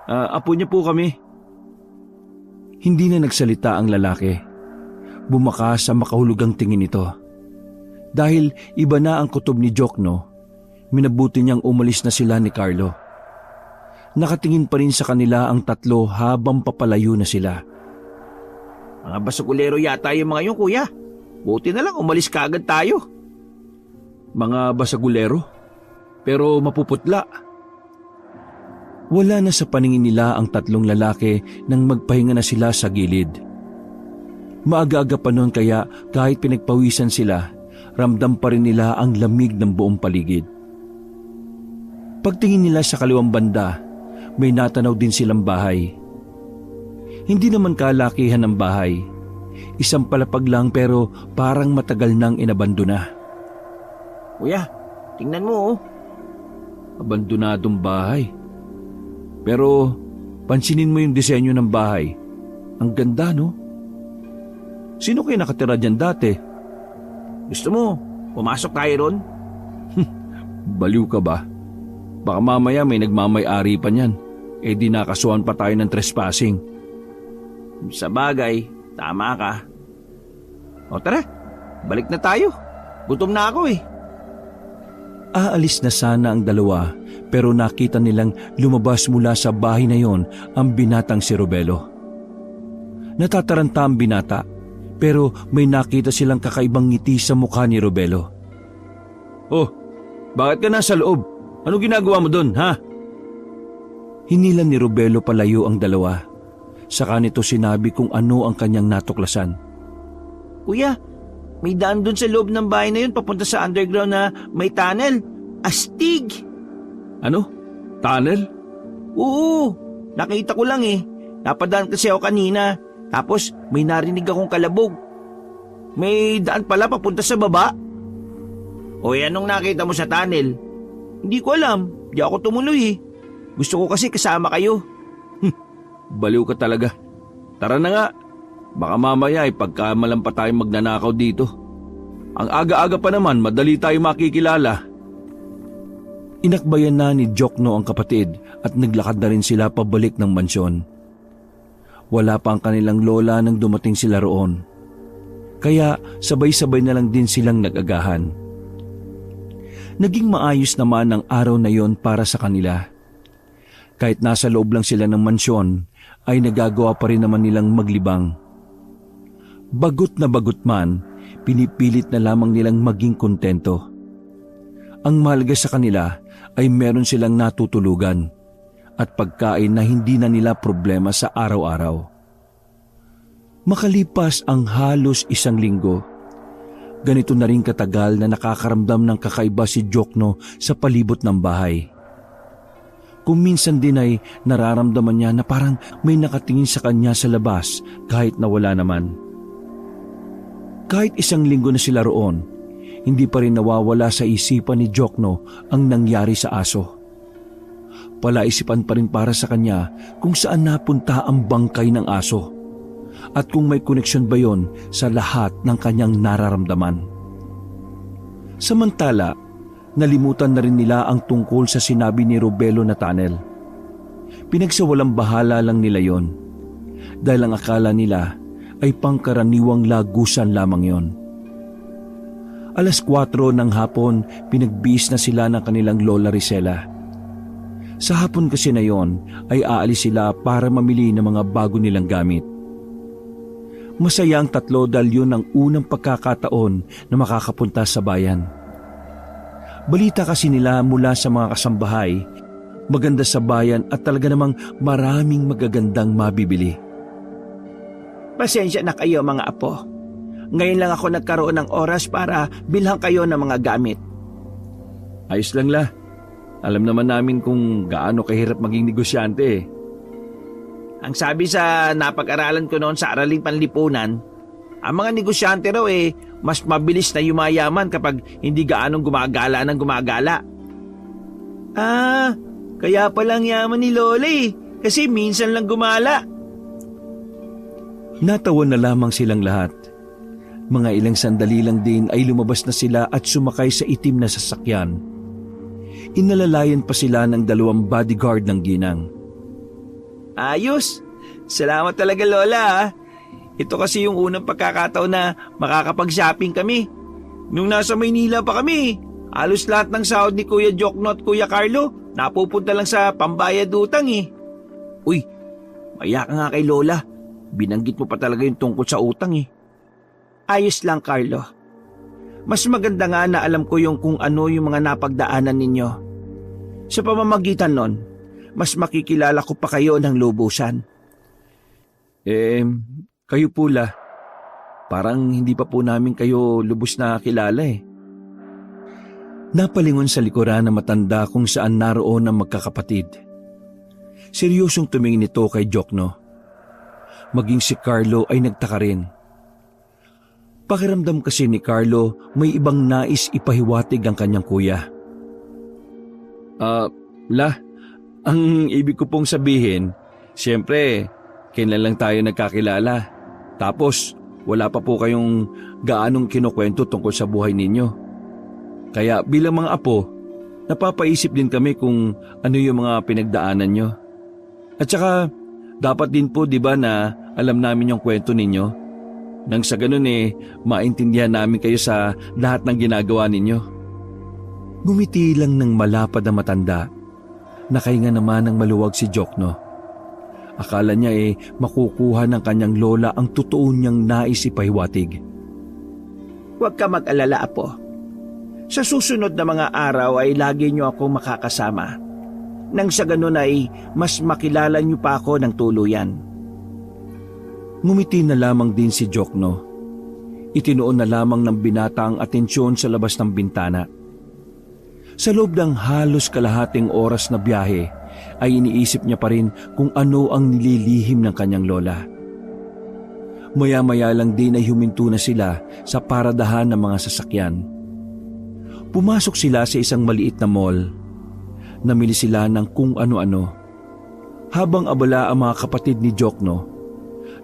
Apo niya po kami. Hindi na nagsalita ang lalaki. Bumakas sa makahulugang tingin ito. Dahil iba na ang kutob ni Jokno, minabuti niyang umalis na sila ni Carlo. Nakatingin pa rin sa kanila ang 3 habang papalayo na sila. Mga basagulero yata yung mga yun, kuya. Buti na lang umalis kaagad tayo. Mga basagulero? Pero mapuputla. Wala na sa paningin nila ang 3 lalaki nang magpahinga na sila sa gilid. Maaga-aga pa noon kaya kahit pinagpawisan sila, ramdam pa rin nila ang lamig ng buong paligid. Pagtingin nila sa kaliwang banda, may natanaw din silang bahay. Hindi naman kalakihan ng bahay. Isang palapag lang pero parang matagal nang inabandona. Kuya, tingnan mo. Abandonadong bahay. Pero pansinin mo yung disenyo ng bahay. Ang ganda, no? Sino kayo nakatira dyan dati? Gusto mo, pumasok tayo ron? Baliw ka ba? Baka mamaya may nagmamay-ari pa niyan. Di nakasuhan pa tayo ng trespassing. Sa bagay, tama ka. O tara, balik na tayo. Gutom na ako Aalis na sana ang dalawa pero nakita nilang lumabas mula sa bahay na yon ang binatang si Robelo. Natataranta ang binata. Pero may nakita silang kakaibang ngiti sa mukha ni Robelo. Oh, bakit ka nasa loob? Ano ginagawa mo doon, ha? Hinilan ni Robelo palayo ang dalawa. Saka nito sinabi kung ano ang kanyang natuklasan. Kuya, may daan doon sa loob ng bahay na yun papunta sa underground na may tunnel. Astig! Ano? Tunnel? Oo, nakita ko lang Napadaan kasi ako kanina. Tapos may narinig akong kalabog. May daan pala papunta sa baba. O anong nakita mo sa tunnel? Hindi ko alam, di ako tumuloy Gusto ko kasi kasama kayo. Baliw ka talaga. Tara na nga. Baka mamaya pagkamalan pa tayo magnanakaw dito. Ang aga-aga pa naman, madali tayo makikilala. Inakbayan na ni Jokno ang kapatid at naglakad na rin sila pabalik ng mansyon. Wala pa ang kanilang lola nang dumating sila roon. Kaya sabay-sabay na lang din silang nag-agahan. Naging maayos naman ang araw na yon para sa kanila. Kahit nasa loob lang sila ng mansyon, ay nagagawa pa rin naman nilang maglibang. Bagot na bagot man, pinipilit na lamang nilang maging kontento. Ang mahalaga sa kanila ay meron silang natutulugan at pagkain na hindi na nila problema sa araw-araw. Makalipas ang halos 1 linggo, ganito na rin katagal na nakakaramdam ng kakaiba si Jokno sa palibot ng bahay. Kung minsan din ay nararamdaman niya na parang may nakatingin sa kanya sa labas kahit na wala naman. Kahit 1 linggo na sila roon, hindi pa rin nawawala sa isipan ni Jokno ang nangyari sa aso. Palaisipan pa rin para sa kanya kung saan napunta ang bangkay ng aso at kung may koneksyon ba yon sa lahat ng kanyang nararamdaman. Samantala, Nalimutan na rin nila ang tungkol sa sinabi ni Robelo na tunnel. Pinagsawalang bahala lang nila yon dahil ang akala nila ay pangkaraniwang lagusan lamang yon. 4:00 ng hapon, pinagbihis na sila ng kanilang Lola Risela. Sa hapon kasi na yon ay aalis sila para mamili ng mga bago nilang gamit. Masaya ang tatlo dahil yun ang unang pagkakataon na makakapunta sa bayan. Balita kasi nila mula sa mga kasambahay, maganda sa bayan at talaga namang maraming magagandang mabibili. Pasensya na kayo mga apo. Ngayon lang ako nagkaroon ng oras para bilhan kayo ng mga gamit. Ayos lang la. Alam naman namin kung gaano kahirap maging negosyante eh. Ang sabi sa napag-aralan ko noon sa Araling Panlipunan, ang mga negosyante raw mas mabilis na yumayaman kapag hindi gaanong gumagala ng gumagala. Kaya palang yaman ni Lola kasi minsan lang gumala. Natawa na lamang silang lahat. Mga ilang sandali lang din ay lumabas na sila at sumakay sa itim na sasakyan. Inalalayan pa sila ng 2 bodyguard ng ginang. Ayos! Salamat talaga Lola. Ito kasi yung unang pagkakataon na makakapag-shopping kami. Nung nasa Maynila pa kami, halos lahat ng sahod ni Kuya Jokno at Kuya Carlo napupunta lang sa pambayad utang Uy, maya ka nga kay Lola. Binanggit mo pa talaga yung tungkol sa utang Ayos lang Carlo. Mas maganda nga na alam ko yung kung ano yung mga napagdaanan ninyo. Sa pamamagitan nun, mas makikilala ko pa kayo ng lubusan. Kayo pula, parang hindi pa po namin kayo lubos na kilala Napalingon sa likuran na matanda kung saan naroon ang magkakapatid. Seryosong tumingin ito kay Jokno. Maging si Carlo ay nagtaka rin. Pakiramdam kasi ni Carlo may ibang nais ipahiwatig ang kanyang kuya. Ang ibig ko pong sabihin, siyempre, kailan lang tayo nagkakilala. Tapos, wala pa po kayong gaanong kinukwento tungkol sa buhay ninyo. Kaya bilang mga apo, napapaisip din kami kung ano yung mga pinagdaanan nyo. At saka, dapat din po 'di ba na alam namin yung kwento ninyo? Nang sa ganun maintindihan namin kayo sa lahat ng ginagawa ninyo. Ngumiti lang ng malapad na matanda. Nakahinga naman ng maluwag si Jokno. Akala niya makukuha ng kanyang lola ang totoo niyang nais ipahiwatig. Huwag ka mag-alala apo. Sa susunod na mga araw ay lagi niyo akong makakasama. Nang sa ganun ay mas makilala niyo pa ako ng tuluyan. Ngumiti na lamang din si Jokno. Itinuon na lamang ng binata ang atensyon sa labas ng bintana. Sa loob ng halos kalahating oras na biyahe, ay iniisip niya pa rin kung ano ang nililihim ng kanyang lola. Maya-maya lang din ay huminto na sila sa paradahan ng mga sasakyan. Pumasok sila sa isang maliit na mall. Namili sila ng kung ano-ano. Habang abala ang mga kapatid ni Jokno,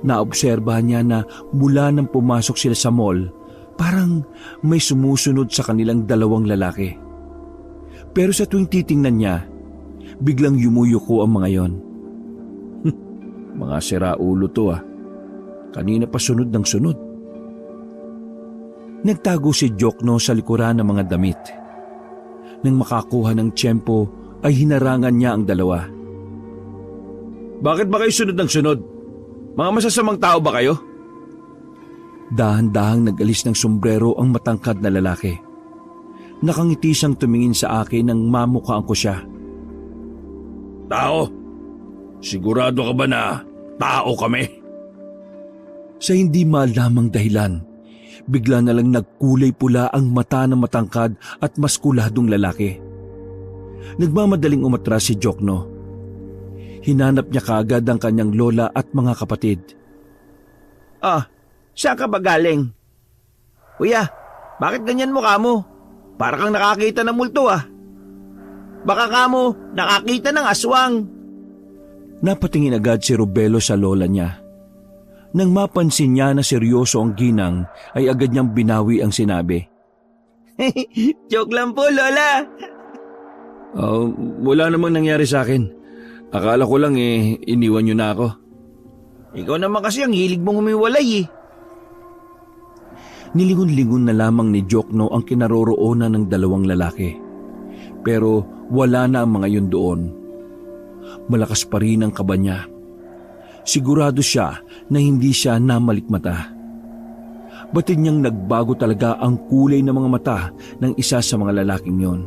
naobserbahan niya na mula nang pumasok sila sa mall, parang may sumusunod sa kanilang 2 lalaki. Pero sa tuwing titingnan niya, biglang yumuyuko ang mga yon. Mga siraulo to Kanina pa sunod ng sunod. Nagtago si Jokno sa likuran ng mga damit. Nang makakuha ng tiyempo, ay hinarangan niya ang 2. Bakit ba kayo sunod ng sunod? Mga masasamang tao ba kayo? Dahan-dahang nag-alis ng sombrero ang matangkad na lalaki. Nakangiti siyang tumingin sa akin nang mamukhaan ko siya. Tao? Sigurado ka ba na tao kami? Sa hindi malamang dahilan, bigla na lang nagkulay pula ang mata ng matangkad at maskuladong lalaki. Nagmamadaling umatras si Jokno. Hinanap niya kaagad ang kanyang lola at mga kapatid. Saan ka ba galing? Kuya, bakit ganyan mukha mo? Para kang nakakita ng multo Baka ka mo nakakita ng aswang. Napatingin agad si Robelo sa lola niya. Nang mapansin niya na seryoso ang ginang, ay agad niyang binawi ang sinabi. Joke lang po, Lola. Wala namang nangyari sa akin. Akala ko lang iniwan niyo na ako. Ikaw naman kasi ang hilig mong humiwalay eh. Nilingon-lingon na lamang ni Jokno ang kinaroroonan ng dalawang lalaki. Pero wala na ang mga yun doon. Malakas pa rin ang kaba niya. Sigurado siya na hindi siya namalikmata. Batid niyang nagbago talaga ang kulay ng mga mata ng isa sa mga lalaking yon.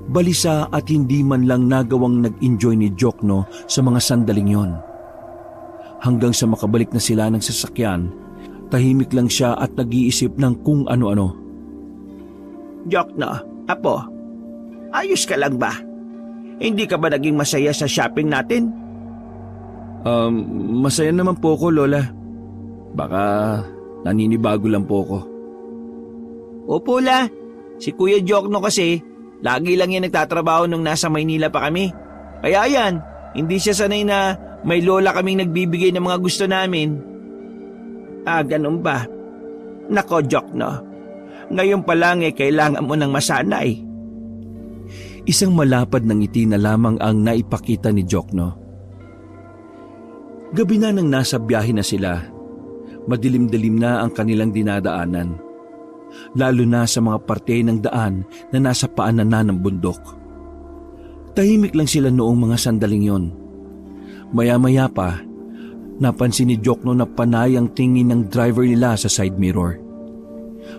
Balisa at hindi man lang nagawang nag-enjoy ni Jokno sa mga sandaling yon. Hanggang sa makabalik na sila ng sasakyan, tahimik lang siya at nag-iisip ng kung ano-ano. Jokno, apo, ayos ka lang ba? Hindi ka ba naging masaya sa shopping natin? Masaya naman po ko, Lola. Baka naninibago lang po ko. Opo, La. Si Kuya Jokno kasi, lagi lang yan nagtatrabaho nung nasa Maynila pa kami. Kaya yan, hindi siya sanay na may lola kaming nagbibigay ng mga gusto namin. Ganun ba? Nako, Jokno. Ngayon pa lang kailangan mo ng masanay. Isang malapad ng ngiti na lamang ang naipakita ni Jokno. Gabi na nang nasa biyahe na sila. Madilim-dilim na ang kanilang dinadaanan. Lalo na sa mga parte ng daan na nasa paanan na ng bundok. Tahimik lang sila noong mga sandaling yon. Maya-maya pa, napansin ni Jokno na panay ang tingin ng driver nila sa side mirror.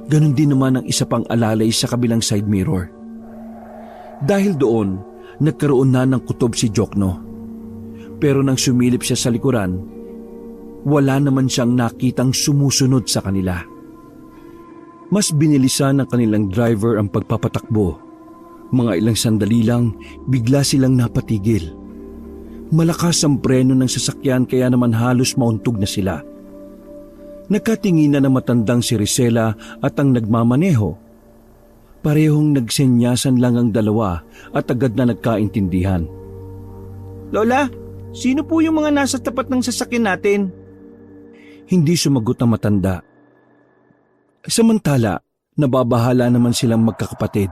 Ganon din naman ang isa pang alalay sa kabilang side mirror. Dahil doon, nagkaroon na ng kutob si Jokno. Pero nang sumilip siya sa likuran, wala naman siyang nakitang sumusunod sa kanila. Mas binilisan ng kanilang driver ang pagpapatakbo. Mga ilang sandali lang, bigla silang napatigil. Malakas ang preno ng sasakyan kaya naman halos mauntog na sila. Nagkatinginan na matandang si Risela at ang nagmamaneho. Parehong nagsenyasan lang ang dalawa at agad na nagkaintindihan. Lola, sino po yung mga nasa tapat ng sasakyan natin? Hindi sumagot ang matanda. Samantala, nababahala naman silang magkakapatid.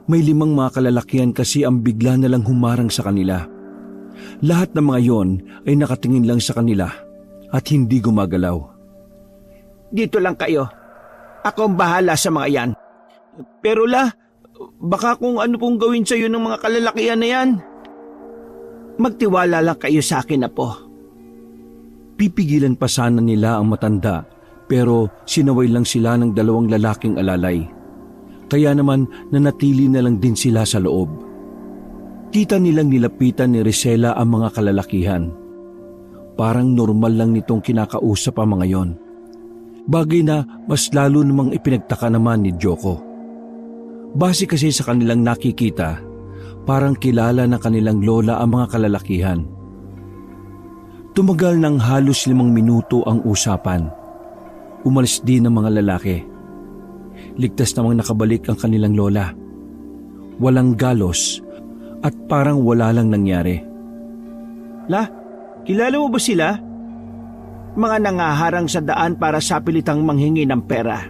May 5 mga kalalakihan kasi ang bigla na lang humarang sa kanila. Lahat ng mga yon ay nakatingin lang sa kanila at hindi gumagalaw. Dito lang kayo. Ako ang bahala sa mga yan. Pero La, baka kung ano pong gawin sa iyo ng mga kalalakihan na yan. Magtiwala lang kayo sa akin na po. Pipigilan pa sana nila ang matanda pero sinaway lang sila ng 2 lalaking alalay. Kaya naman nanatili na lang din sila sa loob. Kita nilang nilapitan ni Risela ang mga kalalakihan. Parang normal lang nitong kinakausap ang mga yon. Bagay na mas lalo namang ipinagtaka naman ni Joko. Base kasi sa kanilang nakikita, parang kilala na kanilang lola ang mga kalalakihan. Tumagal ng halos 5 minuto ang usapan. Umalis din ang mga lalaki. Ligtas namang nakabalik ang kanilang lola. Walang galos at parang wala lang nangyari. La, kilala mo ba sila? Mga nangaharang sa daan para sa pilitang manghingi ng pera.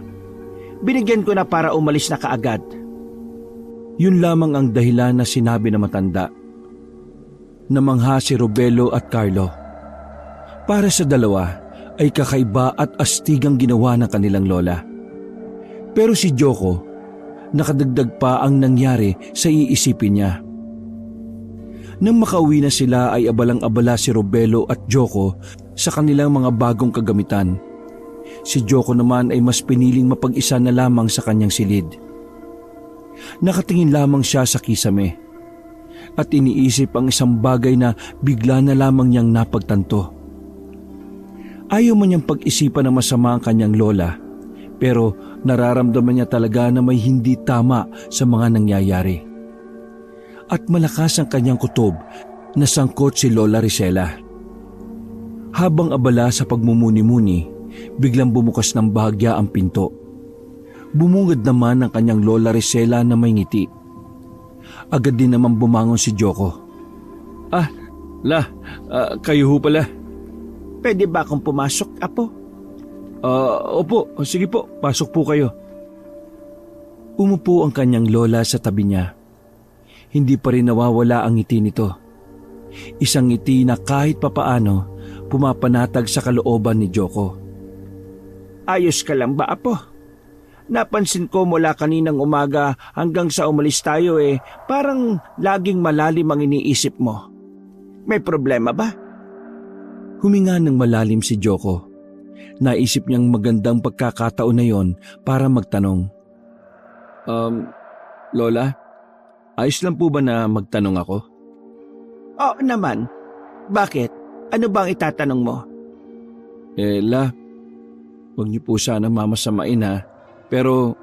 Binigyan ko na para umalis na kaagad. Yun lamang ang dahilan na sinabi na matanda. Namangha si Robelo at Carlo. Para sa dalawa ay kakaiba at astigang ginawa ng kanilang lola. Pero si Joko, nakadagdag pa ang nangyari sa iisipin niya. Nang makauwi na sila ay abalang-abala si Robelo at Joko sa kanilang mga bagong kagamitan. Si Joko naman ay mas piniling mapag-isa na lamang sa kanyang silid. Nakatingin lamang siya sa kisame at iniisip ang isang bagay na bigla na lamang niyang napagtanto. Ayaw man niyang pag-isipan na masama ang kanyang lola, pero nararamdaman niya talaga na may hindi tama sa mga nangyayari. At malakas ang kanyang kutob na sangkot si Lola Risela. Habang abala sa pagmumuni-muni, biglang bumukas ng bahagya ang pinto. Bumungad naman ang kanyang Lola Risela na may ngiti. Agad din naman bumangon si Joko. Kayo ho pala. Pwede ba akong pumasok, Apo? Opo, sige po, pasok po kayo. Umupo ang kanyang lola sa tabi niya. Hindi pa rin nawawala ang ngiti nito. Isang ngiti na kahit papaano pumapanatag sa kalooban ni Joko. Ayos ka lang ba, Apo? Napansin ko mula kaninang umaga hanggang sa umalis tayo parang laging malalim ang iniisip mo. May problema ba? Huminga ng malalim si Joko. Naisip niyang magandang pagkakataon na yon para magtanong. Lola, ayos lang po ba na magtanong ako? Oo naman. Bakit? Ano bang itatanong mo? La, huwag niyo po sana mamasamain ha. Pero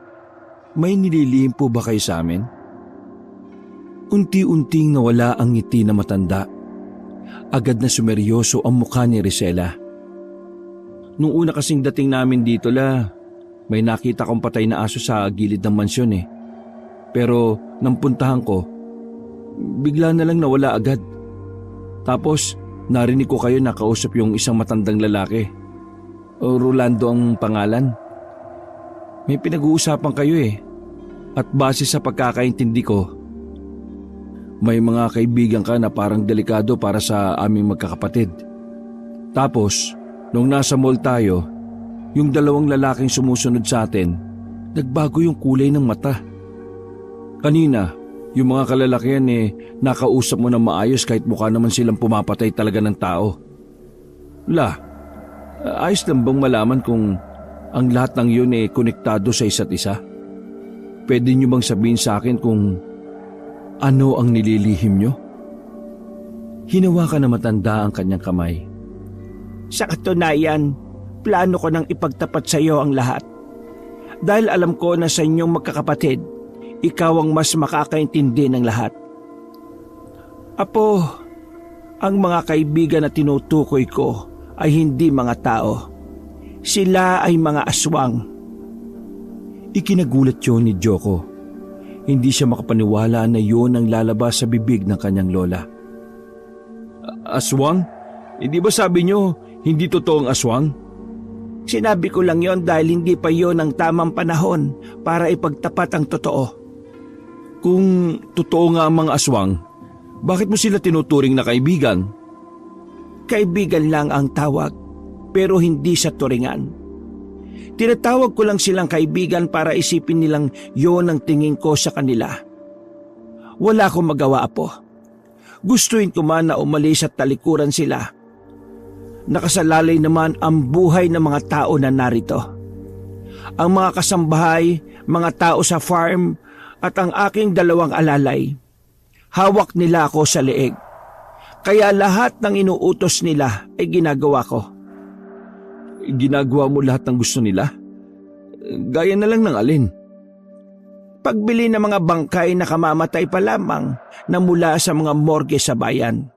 may nililihim po ba kayo sa amin? Unti-unting nawala ang ngiti na matanda. Agad na sumeryoso ang mukha ni Rosela. Nung una kasing dating namin dito may nakita kong patay na aso sa gilid ng mansyon Pero nang puntahan ko, bigla na lang nawala agad. Tapos narinig ko kayo nakausap yung isang matandang lalaki. Rolando ang pangalan. May pinag-uusapan kayo At base sa pagkakaintindi ko, may mga kaibigan ka na parang delikado para sa aming magkakapatid. Tapos, nung nasa mall tayo, yung dalawang lalaking sumusunod sa atin, nagbago yung kulay ng mata. Kanina, yung mga kalalakihan nakausap mo na maayos kahit mukha naman silang pumapatay talaga ng tao. Ayos lang bang malaman kung ang lahat ng yun konektado sa isa't isa? Pwede niyo bang sabihin sa akin kung ano ang nililihim niyo? Hinawakan na matanda ang kanyang kamay. Sa katunayan, plano ko nang ipagtapat sa iyo ang lahat. Dahil alam ko na sa inyong magkakapatid, ikaw ang mas makakaintindi ng lahat. Apo, ang mga kaibigan na tinutukoy ko ay hindi mga tao. Sila ay mga aswang. Ikinagulat yun ni Joko. Hindi siya makapaniwala na yun ang lalabas sa bibig ng kanyang lola. Aswang? Hindi ba sabi niyo hindi totoong aswang? Sinabi ko lang yon dahil hindi pa yon ang tamang panahon para ipagtapat ang totoo. Kung totoo nga ang mga aswang, bakit mo sila tinuturing na kaibigan? Kaibigan lang ang tawag, pero hindi sa turingan. Tinatawag ko lang silang kaibigan para isipin nilang yon ang tingin ko sa kanila. Wala akong magawa, Apo. Gustuin ko man na umalis at talikuran sila. Nakasalalay naman ang buhay ng mga tao na narito. Ang mga kasambahay, mga tao sa farm, at ang aking dalawang alalay. Hawak nila ako sa leeg. Kaya lahat ng inuutos nila ay ginagawa ko. Ginagawa mo lahat ng gusto nila? Gaya na lang ng alin? Pagbili ng mga bangkay na kamamatay pa lamang na mula sa mga morgue sa bayan.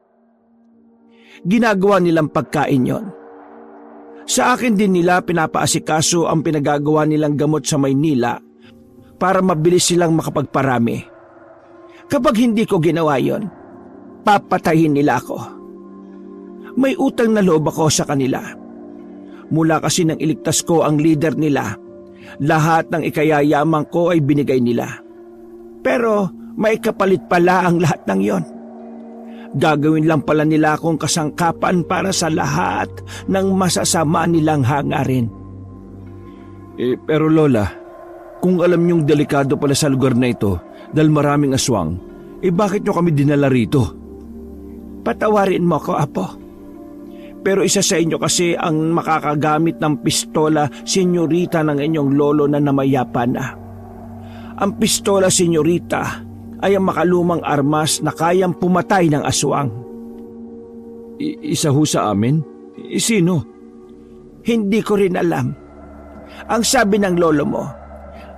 Ginagawa nilang pagkain yon. Sa akin din nila pinapaasikaso ang pinagagawa nilang gamot sa Maynila para mabilis silang makapagparami. Kapag hindi ko ginawa yon, papatayin nila ako. May utang na loob ako sa kanila. Mula kasi nang iligtas ko ang leader nila, lahat ng ikayayaman ko ay binigay nila. Pero may kapalit pala ang lahat ng yon. Gagawin lang pala nila akong kasangkapan para sa lahat ng masasama nilang hangarin. Pero Lola, kung alam niyong delikado pala sa lugar na ito dahil maraming aswang, bakit niyo kami dinala rito? Patawarin mo ako, Apo. Pero isa sa inyo kasi ang makakagamit ng pistola, senyorita, ng inyong lolo na namayapa na. Ang pistola, senyorita, ay ang makalumang armas na kayang pumatay ng aswang. Isa ho sa amin? Sino? Hindi ko rin alam. Ang sabi ng lolo mo,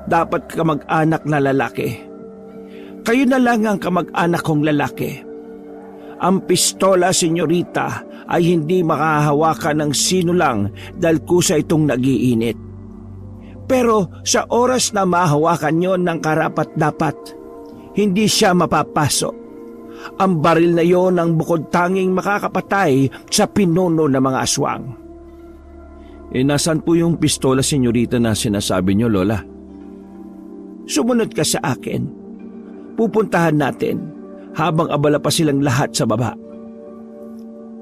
dapat kamag-anak na lalaki. Kayo na lang ang kamag-anak kong lalaki. Ang pistola, senyorita, ay hindi makahawakan ng sino lang dahil kusa itong nagiinit. Pero sa oras na mahawakan yon ng karapat-dapat, hindi siya mapapasok. Ang baril na yon ang bukod tanging makakapatay sa pinuno ng mga aswang. Nasaan po yung pistola, senyorita, na sinasabi niyo, Lola? Sumunod ka sa akin. Pupuntahan natin habang abala pa silang lahat sa baba.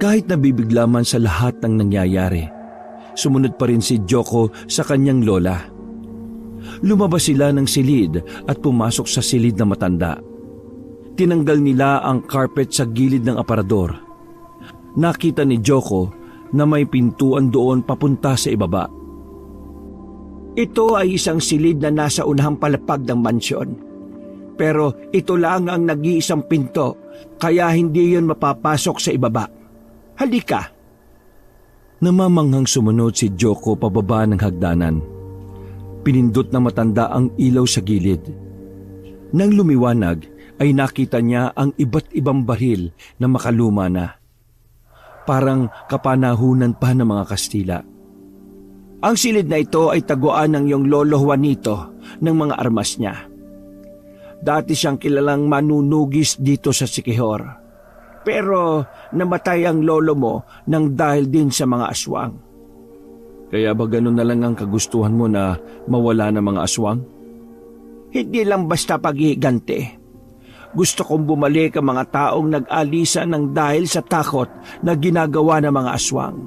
Kahit nabibigla man sa lahat ng nangyayari, sumunod pa rin si Joko sa kanyang lola. Lumabas sila ng silid at pumasok sa silid na matanda. Tinanggal nila ang carpet sa gilid ng aparador. Nakita ni Joko na may pintuan doon papunta sa ibaba. Ito ay isang silid na nasa unahang palapag ng mansyon. Pero ito lang ang nag-iisang pinto, kaya hindi yun mapapasok sa ibaba. Halika. Namamanghang sumunod si Joko pababa ng hagdanan. Pinindot na matanda ang ilaw sa gilid. Nang lumiwanag ay nakita niya ang iba't ibang baril na makaluma na. Parang kapanahunan pa ng mga Kastila. Ang silid na ito ay taguan ng iyong lolo Juanito ng mga armas niya. Dati siyang kilalang manunugis dito sa Siquijor. Pero namatay ang lolo mo nang dahil din sa mga aswang. Kaya ba ganun na lang ang kagustuhan mo na mawala ng mga aswang? Hindi lang basta paghihiganti. Gusto kong bumalik ang mga taong nag-alisa ng dahil sa takot na ginagawa ng mga aswang.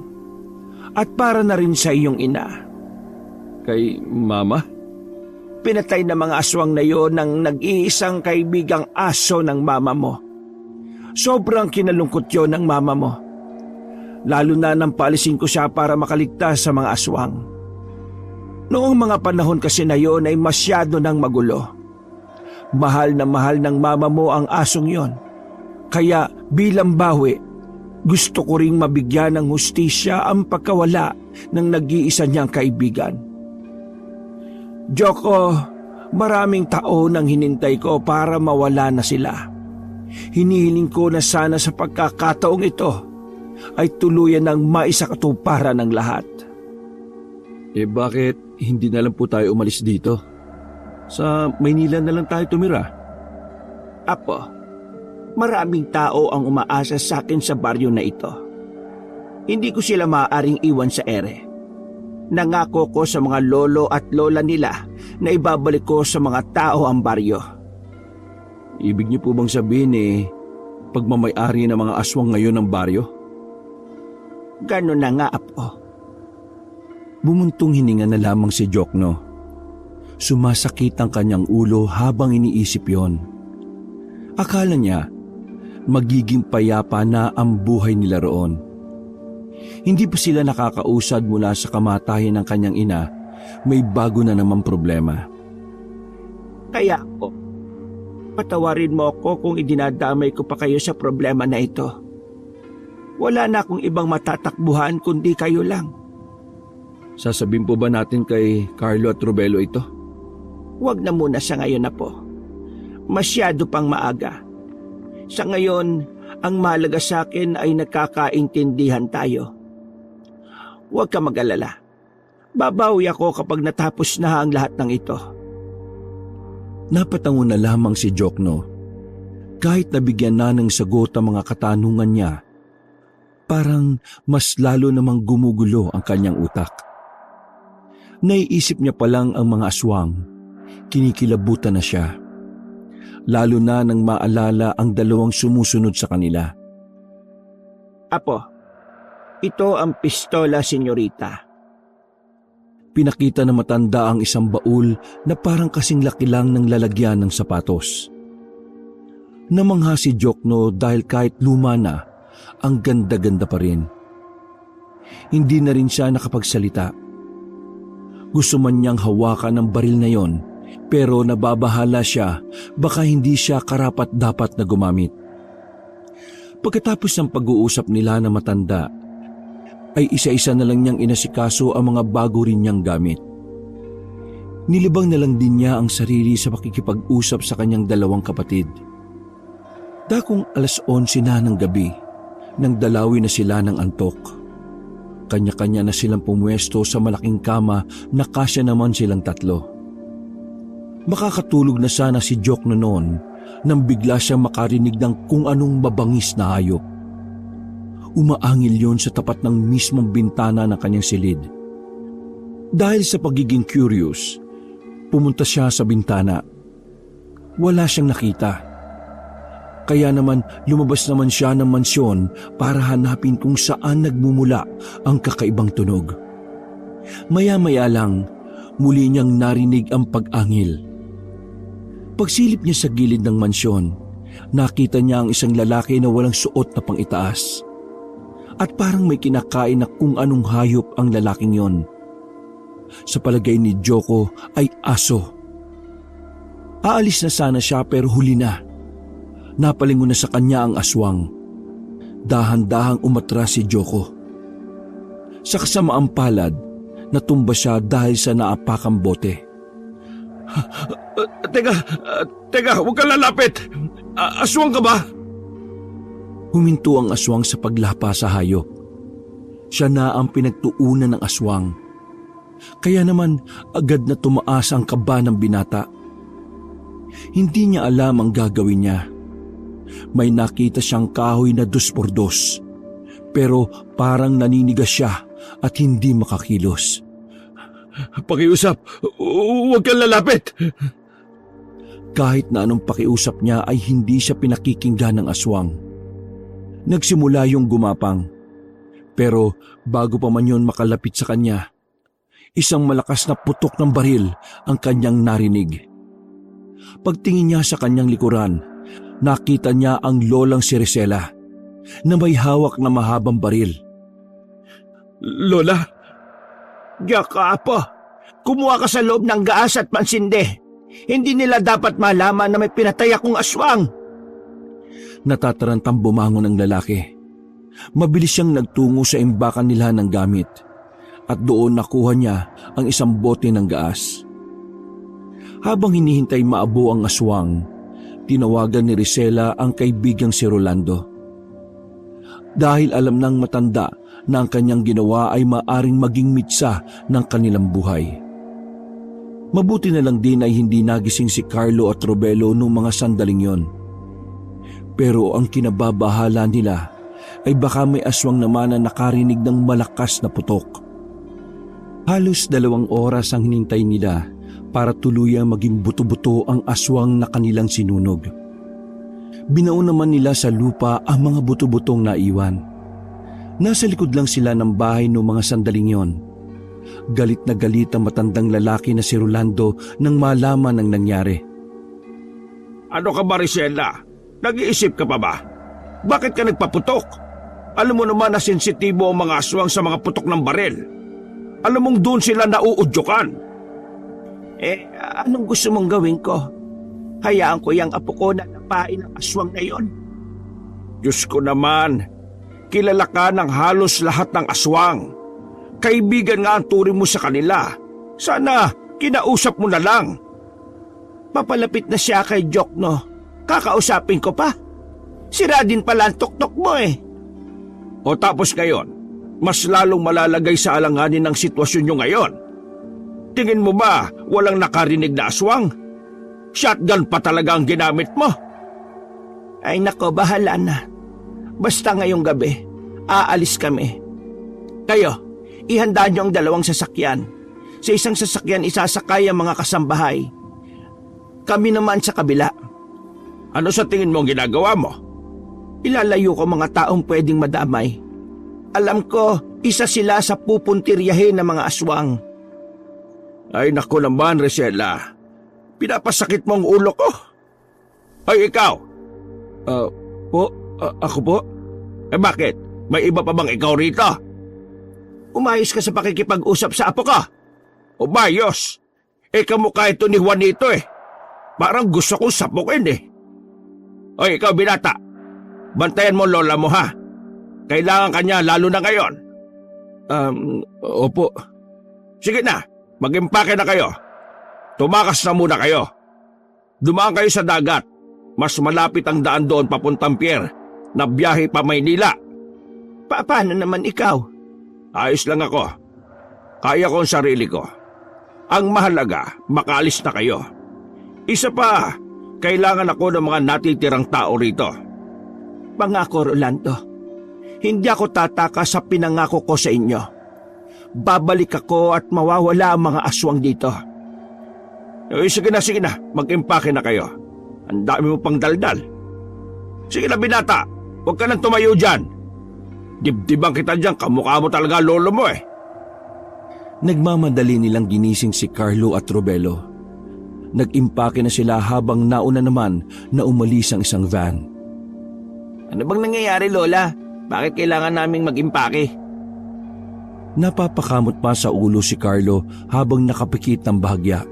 At para na rin sa iyong ina. Kay Mama? Pinatay na mga aswang na yon ng nag-iisang kaibigang aso ng mama mo. Sobrang kinalungkot yon ng mama mo. Lalo na nang paalisin ko siya para makaligtas sa mga aswang. Noong mga panahon kasi na yon ay masyado nang magulo. Mahal na mahal ng mama mo ang asong yon. Kaya bilang bawi, gusto ko ring mabigyan ng hustisya ang pagkawala ng nag-iisa niyang kaibigan. Joko, maraming taon ang hinintay ko para mawala na sila. Hinihiling ko na sana sa pagkakataong ito ay tuluyan ng maisakatuparan ng lahat. Bakit hindi na lang po tayo umalis dito? Sa Maynila na lang tayo tumira. Apo, maraming tao ang umaasa sa akin sa baryo na ito. Hindi ko sila maaaring iwan sa ere. Nangako ko sa mga lolo at lola nila na ibabalik ko sa mga tao ang baryo. Ibig niyo po bang sabihin pagmamay-ari ng mga aswang ngayon ng baryo? Ganun na nga, Apo. Bumuntong hininga na lamang si Jokno. Sumasakit ang kanyang ulo habang iniisip yon. Akala niya magiging payapa na ang buhay nila roon. Hindi pa sila nakakausad mula sa kamatayan ng kanyang ina, may bago na namang problema. Kaya po, patawarin mo ako kung idinadamay ko pa kayo sa problema na ito. Wala na akong ibang matatakbuhan kundi kayo lang. Sasabihin po ba natin kay Carlo at Robelo ito? Huwag na muna sa ngayon na po. Masyado pang maaga. Sa ngayon, ang mahalaga sa akin ay nagkakaintindihan tayo. Huwag ka mag-alala. Babawi ako kapag natapos na ang lahat ng ito. Napatango na lamang si Jokno. Kahit nabigyan na ng sagot ang mga katanungan niya, parang mas lalo namang gumugulo ang kanyang utak. Naiisip niya palang ang mga aswang. Kinikilabutan na siya. Lalo na nang maalala ang dalawang sumusunod sa kanila. Apo, ito ang pistola, senyorita. Pinakita na matanda ang isang baul na parang kasing laki lang ng lalagyan ng sapatos. Namangha si Jokno dahil kahit luma na, ang ganda-ganda pa rin. Hindi na rin siya nakapagsalita. Gusto man niyang hawakan ang baril na yon, pero nababahala siya baka hindi siya karapat-dapat na gumamit. Pagkatapos ng pag-uusap nila na matanda, ay isa-isa na lang niyang inasikaso ang mga bago rin niyang gamit. Nilibang na lang din niya ang sarili sa pakikipag-usap sa kanyang dalawang kapatid. Dakong 11:11 na ng gabi, nang dalawi na sila ng antok. Kanya-kanya na silang pumwesto sa malaking kama na kasya naman silang tatlo. Makakatulog na sana si Jokno noon nang bigla siyang makarinig ng kung anong mabangis na hayop. Umaangil yon sa tapat ng mismong bintana ng kanyang silid. Dahil sa pagiging curious, Pumunta siya sa bintana. Wala siyang nakita. Kaya naman lumabas naman siya ng mansyon para hanapin kung saan nagmumula ang kakaibang tunog. Maya-maya lang, muli niyang narinig ang pag-angil. Pagsilip niya sa gilid ng mansyon, nakita niya ang isang lalaki na walang suot na pang-itaas. At parang may kinakain na kung anong hayop ang lalaking yon. Sa palagay ni Joko ay aso. Aalis na sana siya pero huli na. Napalingon na sa kanya ang aswang. Dahan-dahang umatras si Joko. Sa kasamaang palad, natumba siya dahil sa naapakang bote. Teka, huwag kang lalapit. Aswang ka ba? Huminto ang aswang sa paglapa sa hayop. Siya na ang pinagtuunan ng aswang. Kaya naman agad na tumaas ang kaba ng binata. Hindi niya alam ang gagawin niya. May nakita siyang kahoy na 2x2, pero parang naninigas siya at hindi makakilos. Pakiusap, huwag kang lalapit. Kahit na anong pakiusap niya ay hindi siya pinakikinggan ng aswang. Nagsimula yung gumapang. Pero bago pa man yun makalapit sa kanya, isang malakas na putok ng baril ang kanyang narinig. Pagtingin niya sa kanyang likuran, nakita niya ang lolang si Rosella na may hawak na mahabang baril. Lola? Diyak ka, Apo. Kumuha ka sa loob ng gaas at pansindi. Hindi nila dapat malaman na may pinatay akong aswang. Natatarantang bumangon ang lalaki. Mabilis siyang nagtungo sa imbakan nila ng gamit at doon nakuha niya ang isang bote ng gaas. Habang hinihintay maabo ang aswang, tinawagan ni Rosella ang kaibigang si Rolando. Dahil alam ng matanda na ang kanyang ginawa ay maaring maging mitsa ng kanilang buhay. Mabuti na lang din ay hindi nagising si Carlo at Robelo noong mga sandaling yon. Pero ang kinababahala nila ay baka may aswang naman na nakarinig ng malakas na putok. Halos 2 oras ang hinintay nila para tuluyang maging buto-buto ang aswang na kanilang sinunog. Binaon naman nila sa lupa ang mga buto-butong naiwan. Nasa likod lang sila ng bahay noong mga sandaling yon. Galit na galit ang matandang lalaki na si Rolando nang malaman ang nangyari. Ano ka ba, Rosella? Nag-iisip ka pa ba? Bakit ka nagpaputok? Alam mo naman na sensitibo ang mga aswang sa mga putok ng baril. Alam mong doon sila nauudyokan. Anong gusto mong gawin ko? Hayaan ko yung apo ko na napain ang aswang na yon. Diyos ko naman, kilala ka ng halos lahat ng aswang. Kaibigan nga ang turing mo sa kanila. Sana kinausap mo na lang. Papalapit na siya kay Jokno. Kakausapin ko pa. Sira din pala ang tuktok mo eh. O tapos ngayon, mas lalong malalagay sa alanganin ang sitwasyon nyo ngayon. Tingin mo ba walang nakarinig na aswang? Shotgun pa talaga ang ginamit mo? Ay nako, bahala na. Basta ngayong gabi, aalis kami. Kayo, ihanda niyo ang 2 sasakyan. Sa isang sasakyan isasakay ang mga kasambahay. Kami naman sa kabila. Ano sa tingin mo ang ginagawa mo? Ilalayo ko mga taong pwedeng madamay. Alam ko, isa sila sa pupuntiryahin ng mga aswang. Ay naku naman, Rosella. Pinapasakit mo ang ulo ko. Ay ikaw. Ako po? Bakit? May iba pa bang ikaw rito? Umayos ka sa pakikipag-usap sa apo ka. Umayos. Kamukha ito ni Juanito eh. Parang gusto kong sapukin eh. Oy, ikaw binata. Bantayan mo lola mo ha. Kailangan kanya lalo na ngayon. Opo. Sige na, mag-impake na kayo. Tumakas na muna kayo. Dumaan kayo sa dagat. Mas malapit ang daan doon papuntang pier na biyahe pa Maynila. Paano naman ikaw? Ayos lang ako. Kaya ko ang sarili ko. Ang mahalaga, makaalis na kayo. Isa pa, kailangan ako ng mga natitirang tao rito. Pangako, Rolando. Hindi ako tataka sa pinangako ko sa inyo. Babalik ako at mawawala ang mga aswang dito. Sige na, mag-impake na kayo. Ang dami mo pang daldal. Sige na binata, huwag ka nang tumayo dyan. Dibdibang kita dyan, kamukha mo talaga lolo mo eh. Nagmamadali nilang ginising si Carlo at Robelo. Nag-impake na sila habang nauna naman na umalis ang isang van. Ano bang nangyayari, Lola? Bakit kailangan naming mag-impake? Napapakamot pa sa ulo si Carlo habang nakapikit ng bahagya.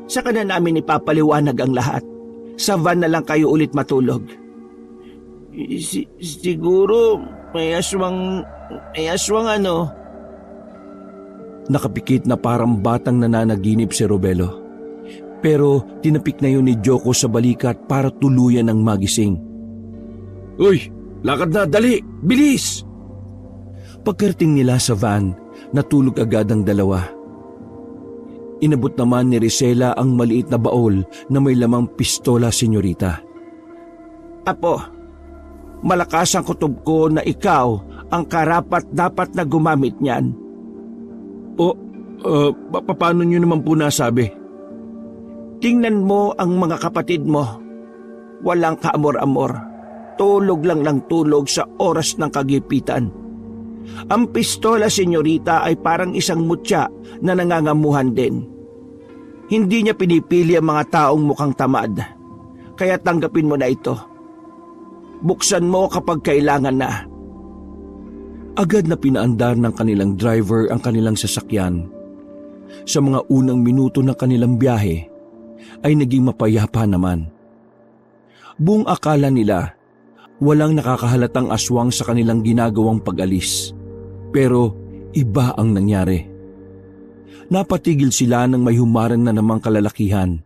Saka na namin ipapaliwanag ang lahat. Sa van na lang kayo ulit matulog. Siguro may aswang ano. Nakapikit na parang batang nananaginip si Robelo. Pero tinapik na yun ni Joko sa balikat para tuluyan ng magising. Uy, lakad na, dali, bilis! Pagkarating nila sa van, natulog agad ang dalawa. Inabot naman ni Risela ang maliit na baol na may lamang pistola, senyorita. Apo, malakas ang kutob ko na ikaw ang karapat-dapat na gumamit niyan. Paano nyo naman po nasabi? Tingnan mo ang mga kapatid mo. Walang kaamor-amor. Tulog lang ng tulog sa oras ng kagipitan. Ang pistola, senyorita, ay parang isang mutya na nangangamuhan din. Hindi niya pinipili ang mga taong mukhang tamad. Kaya tanggapin mo na ito. Buksan mo kapag kailangan na. Agad na pinaandar ng kanilang driver ang kanilang sasakyan. Sa mga unang minuto ng kanilang biyahe, ay naging mapayapa naman. Buong akala nila, walang nakakahalatang aswang sa kanilang ginagawang pag-alis. Pero iba ang nangyari. Napatigil sila ng may humarang na namang kalalakihan.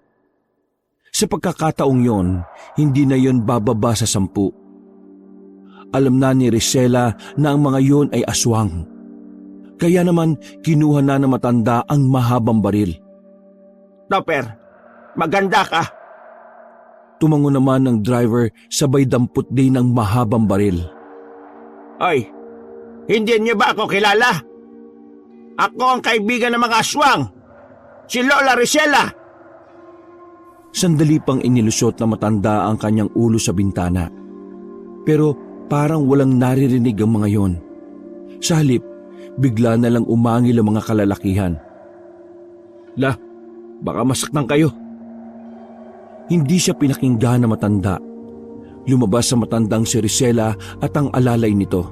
Sa pagkakataong yon, hindi na yon bababa sa 10. Alam na ni Risela na ang mga yon ay aswang. Kaya naman kinuha na ng matanda ang mahabang baril. Topper, maganda ka. Tumango naman ng driver sabay dampot din ng mahabang baril. Oy, hindi niyo ba ako kilala? Ako ang kaibigan ng mga aswang. Si Lola Risela. Sandali pang inilusot na matanda ang kanyang ulo sa bintana. Pero parang walang naririnig ang mga yon. Sa halip, bigla na lang umangil ang mga kalalakihan. Baka masaktan kayo. Hindi siya pinakinggan na matanda. Lumabas sa matandang si Risela at ang alalay nito.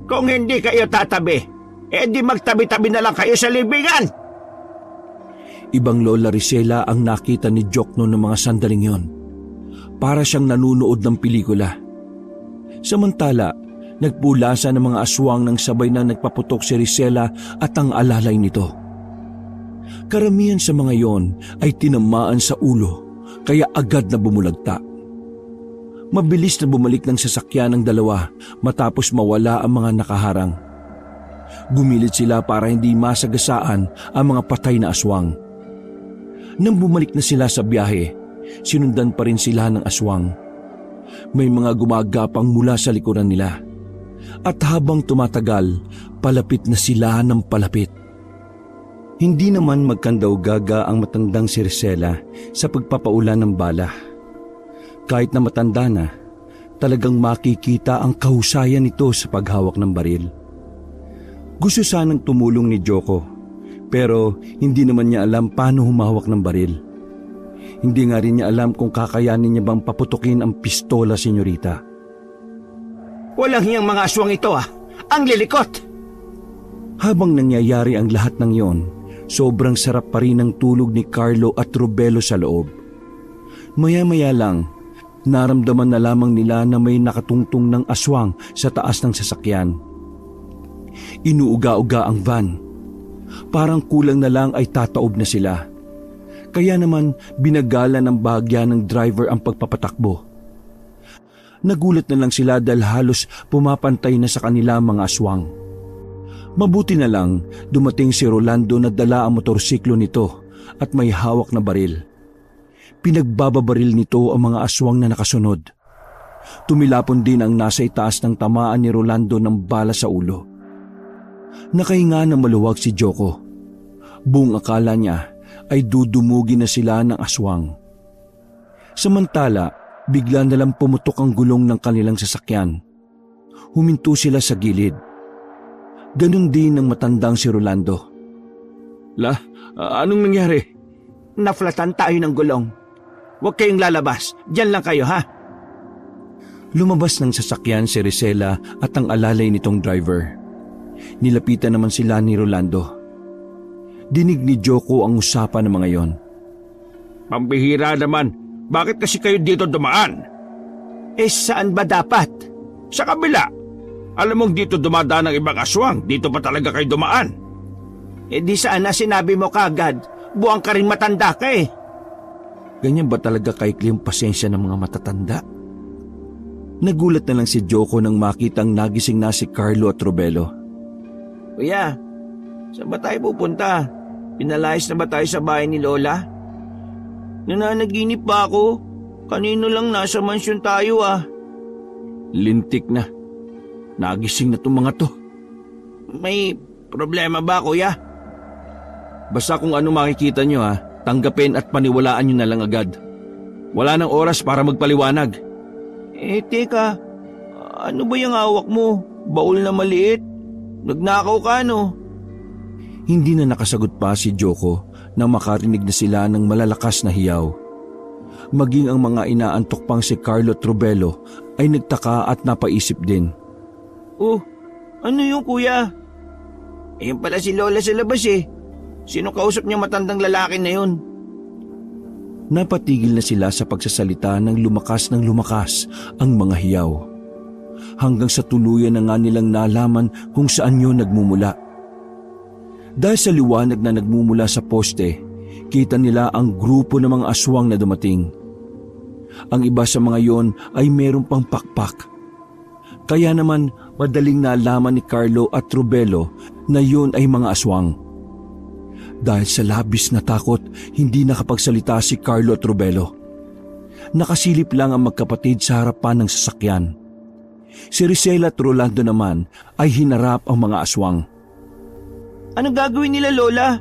Kung hindi kayo tatabi, di magtabi-tabi na lang kayo sa libingan. Ibang Lola Risela ang nakita ni Jokno ng mga sandaling yon. Para siyang nanunood ng pelikula. Samantala, nagpulasa ng mga aswang nang sabay na nagpaputok si Risela at ang alalay nito. Karamihan sa mga yon ay tinamaan sa ulo, kaya agad na bumulagta. Mabilis na bumalik ng sasakyan ng dalawa matapos mawala ang mga nakaharang. Gumilit sila para hindi masagasaan ang mga patay na aswang. Nang bumalik na sila sa biyahe, sinundan pa rin sila ng aswang. May mga gumagapang mula sa likuran nila. At habang tumatagal, palapit na sila ng palapit. Hindi naman magkandaw-gaga ang matandang si Risela sa pagpapaulan ng bala. Kahit na matanda na, talagang makikita ang kahusayan nito sa paghawak ng baril. Gusto sanang tumulong ni Joko, pero hindi naman niya alam paano humawak ng baril. Hindi nga rin niya alam kung kakayanin niya bang paputukin ang pistola, senyorita. Walang hiyang mga aswang ito Ang lilikot! Habang nangyayari ang lahat ng yon, sobrang sarap pa rin ang tulog ni Carlo at Robelo sa loob. Maya-maya lang, naramdaman na lamang nila na may nakatungtong ng aswang sa taas ng sasakyan. Inuuga-uga ang van. Parang kulang na lang ay tataob na sila. Kaya naman binagala ng bahagya ng driver ang pagpapatakbo. Nagulat na lang sila dahil halos pumapantay na sa kanila mga aswang. Mabuti na lang dumating si Rolando na dala ang motorsiklo nito at may hawak na baril. Pinagbababaril nito ang mga aswang na nakasunod. Tumilapon din ang nasa itaas ng tamaan ni Rolando ng bala sa ulo. Nakahinga na maluwag si Joko. Buong akala niya ay dudumugin na sila ng aswang. Samantala, bigla na lang pumutok ang gulong ng kanilang sasakyan. Huminto sila sa gilid. Ganon din ang matandang si Rolando. Anong nangyari? Naflatan tayo ng gulong. Huwag kayong lalabas. Diyan lang kayo, ha? Lumabas ng sasakyan si Rizela at ang alalay nitong driver. Nilapitan naman sila ni Rolando. Dinig ni Joko ang usapan ng mga yon. Pambihira naman. Bakit kasi kayo dito dumaan? Saan ba dapat? Sa kabila. Alam mong dito dumadaan ng ibang aswang. Dito pa talaga kayo dumaan. Di sana sinabi mo kagad. Buwang ka rin matanda ka eh. Ganyan ba talaga kaikli ang pasensya ng mga matatanda? Nagulat na lang si Joko nang makitang nagising na si Carlo at Robelo. Kuya, saan ba tayo pupunta? Pinalayas na ba tayo sa bahay ni Lola? Nananaginip ba ako? Kanino lang nasa mansyon tayo ah. Lintik na. Nagising na itong mga to. May problema ba kuya? Basta kung ano makikita nyo tanggapin at paniwalaan nyo na lang agad. Wala nang oras para magpaliwanag. Teka, ano ba yung hawak mo? Baul na maliit? Nagnakaw ka no? Hindi na nakasagot pa si Joko nang makarinig na sila ng malalakas na hiyaw. Maging ang mga inaantok pang si Carlo at Robelo ay nagtaka at napaisip din. Oh, ano yung kuya? Ayun pala si Lola sa labas eh. Sino kausap niya matandang lalaki na yun? Napatigil na sila sa pagsasalita ng lumakas ang mga hiyaw. Hanggang sa tuluyan na nga nilang nalaman kung saan yun nagmumula. Dahil sa liwanag na nagmumula sa poste, kita nila ang grupo ng mga aswang na dumating. Ang iba sa mga yon ay merong pang pakpak. Kaya naman madaling nalaman ni Carlo at Robelo na yun ay mga aswang. Dahil sa labis na takot, hindi nakapagsalita si Carlo at Robelo. Nakasilip lang ang magkapatid sa harapan ng sasakyan. Si Rizela at Rolando naman ay hinarap ang mga aswang. Anong gagawin nila Lola?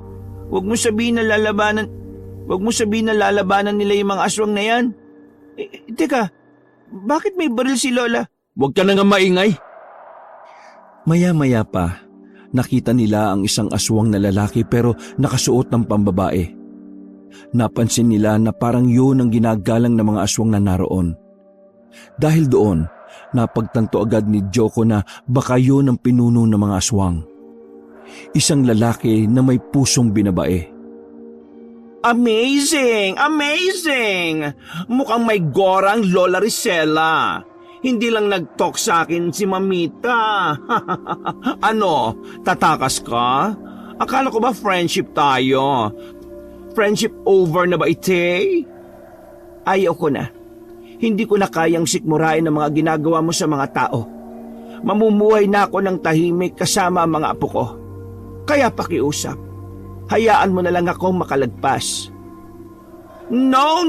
Huwag mo sabihin na lalabanan nila yung mga aswang na yan. Teka, bakit may baril si Lola? Huwag ka na nga maingay. Maya-maya pa, nakita nila ang isang aswang na lalaki pero nakasuot ng pambabae. Napansin nila na parang yun ang ginagalang ng mga aswang na naroon. Dahil doon, napagtanto agad ni Joko na baka yun ang pinuno ng mga aswang. Isang lalaki na may pusong binabae. Amazing! Amazing! Mukhang may gorang Lola Rizela. Hindi lang nag-talk sa akin si Mamita. Ano, tatakas ka? Akala ko ba friendship tayo? Friendship over na ba ite? Ayaw ko na. Hindi ko na kayang sikmurain ang mga ginagawa mo sa mga tao. Mamumuhay na ako ng tahimik kasama ang mga apo ko. Kaya pakiusap, hayaan mo na lang akong makalagpas. No,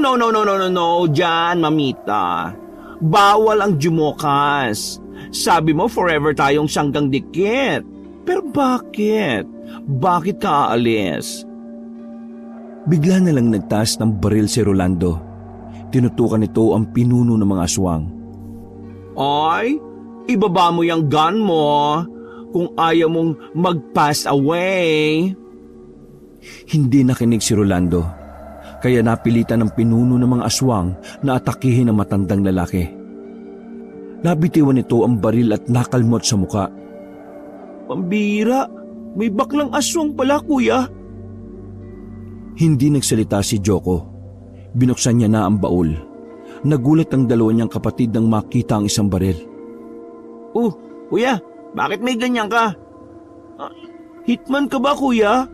Jan, Mamita. Bawal ang jumukas. Sabi mo forever tayong sanggang dikit. Pero bakit? Bakit ka aalis? Bigla na lang nagtaas ng baril si Rolando. Tinutukan nito ang pinuno ng mga aswang. Ay, ibaba mo yung gun mo kung ayaw mong mag-pass away. Hindi nakinig si Rolando, kaya napilitan ng pinuno ng mga aswang na atakihin ang matandang lalaki. Nabitiwan nito ang baril at nakalmot sa muka. Pambira, may baklang aswang pala kuya. Hindi nagsalita si Joko. Binuksan niya na ang baul. Nagulat ang dalawa niyang kapatid nang makita ang isang baril. Kuya, bakit may ganyan ka? Hitman ka ba kuya?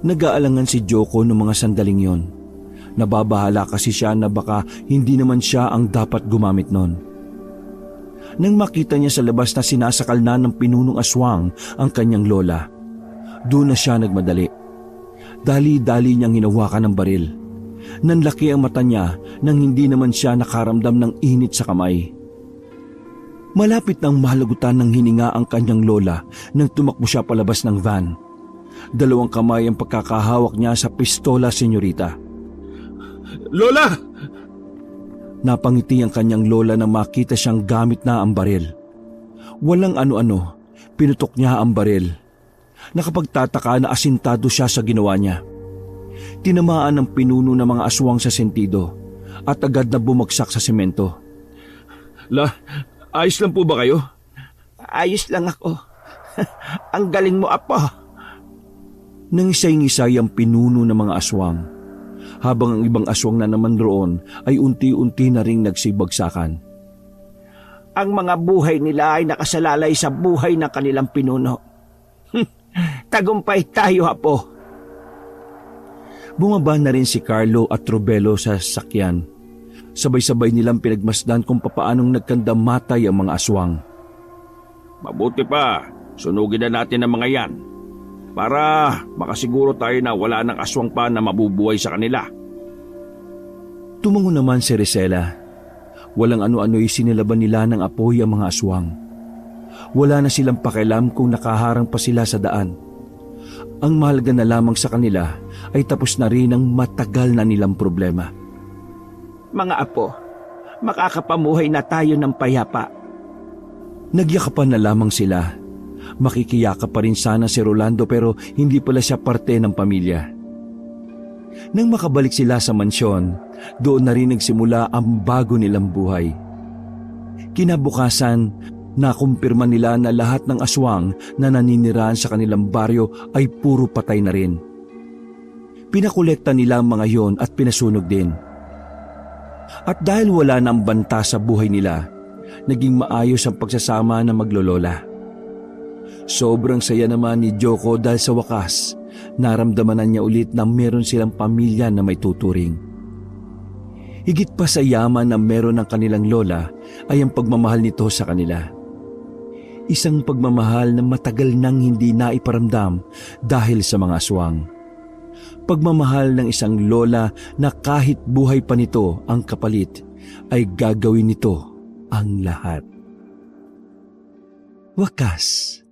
Nag-aalangan si Joko noong mga sandaling yon. Nababahala kasi siya na baka hindi naman siya ang dapat gumamit nun. Nang makita niya sa labas na sinasakal na ng pinunong aswang ang kanyang lola, doon na siya nagmadali. Dali-dali niyang hinawakan ng baril. Nanlaki ang mata niya nang hindi naman siya nakaramdam ng init sa kamay. Malapit nang mahalagutan ng hininga ang kanyang lola nang tumakbo siya palabas ng van. Dalawang kamay ang pagkakahawak niya sa pistola, senyorita. Lola! Napangiti ang kanyang lola nang makita siyang gamit na ang baril. Walang ano-ano, pinutok niya ang baril. Nakapagtataka na asintado siya sa ginawa niya. Tinamaan ng pinuno ng mga aswang sa sentido at agad na bumagsak sa semento. Ayos lang po ba kayo? Ayos lang ako. Ang galing mo, Apo. Nangisay-ngisay ang pinuno ng mga aswang, habang ang ibang aswang na naman roon ay unti-unti na ring nagsibagsakan. Ang mga buhay nila ay nakasalalay sa buhay ng kanilang pinuno. Tagumpay tayo, Apo. Bumaba na rin si Carlo at Robelo sa sasakyan. Sabay-sabay nilang pinagmasdan kung papaanong nagkandamatay ang mga aswang. Mabuti pa, sunugin na natin ang mga yan. Para makasiguro tayo na wala ng aswang pa na mabubuhay sa kanila. Tumango naman si Rosella. Walang ano-ano'y sinilaban nila ng apoy ang mga aswang. Wala na silang pakialam kung nakaharang pa sila sa daan. Ang mahalaga na lamang sa kanila ay tapos na rin ang matagal na nilang problema. Mga Apo, makakapamuhay na tayo ng payapa. Nagyakapan na lamang sila. Makikiyakap pa rin sana si Rolando pero hindi pala siya parte ng pamilya. Nang makabalik sila sa mansyon, doon na rin nagsimula ang bago nilang buhay. Kinabukasan, nakumpirma nila na lahat ng aswang na naninirahan sa kanilang baryo ay puro patay na rin. Pinakolekta nila ang mga yon at pinasunog din. At dahil wala na ang banta sa buhay nila, naging maayos ang pagsasama ng maglolola. Sobrang saya naman ni Joko dahil sa wakas, naramdaman na niya ulit na meron silang pamilya na may tuturing. Higit pa sa yaman na meron ng kanilang lola ay ang pagmamahal nito sa kanila. Isang pagmamahal na matagal nang hindi naiparamdam dahil sa mga aswang. Pagmamahal ng isang lola na kahit buhay pa nito ang kapalit, ay gagawin nito ang lahat. Wakas.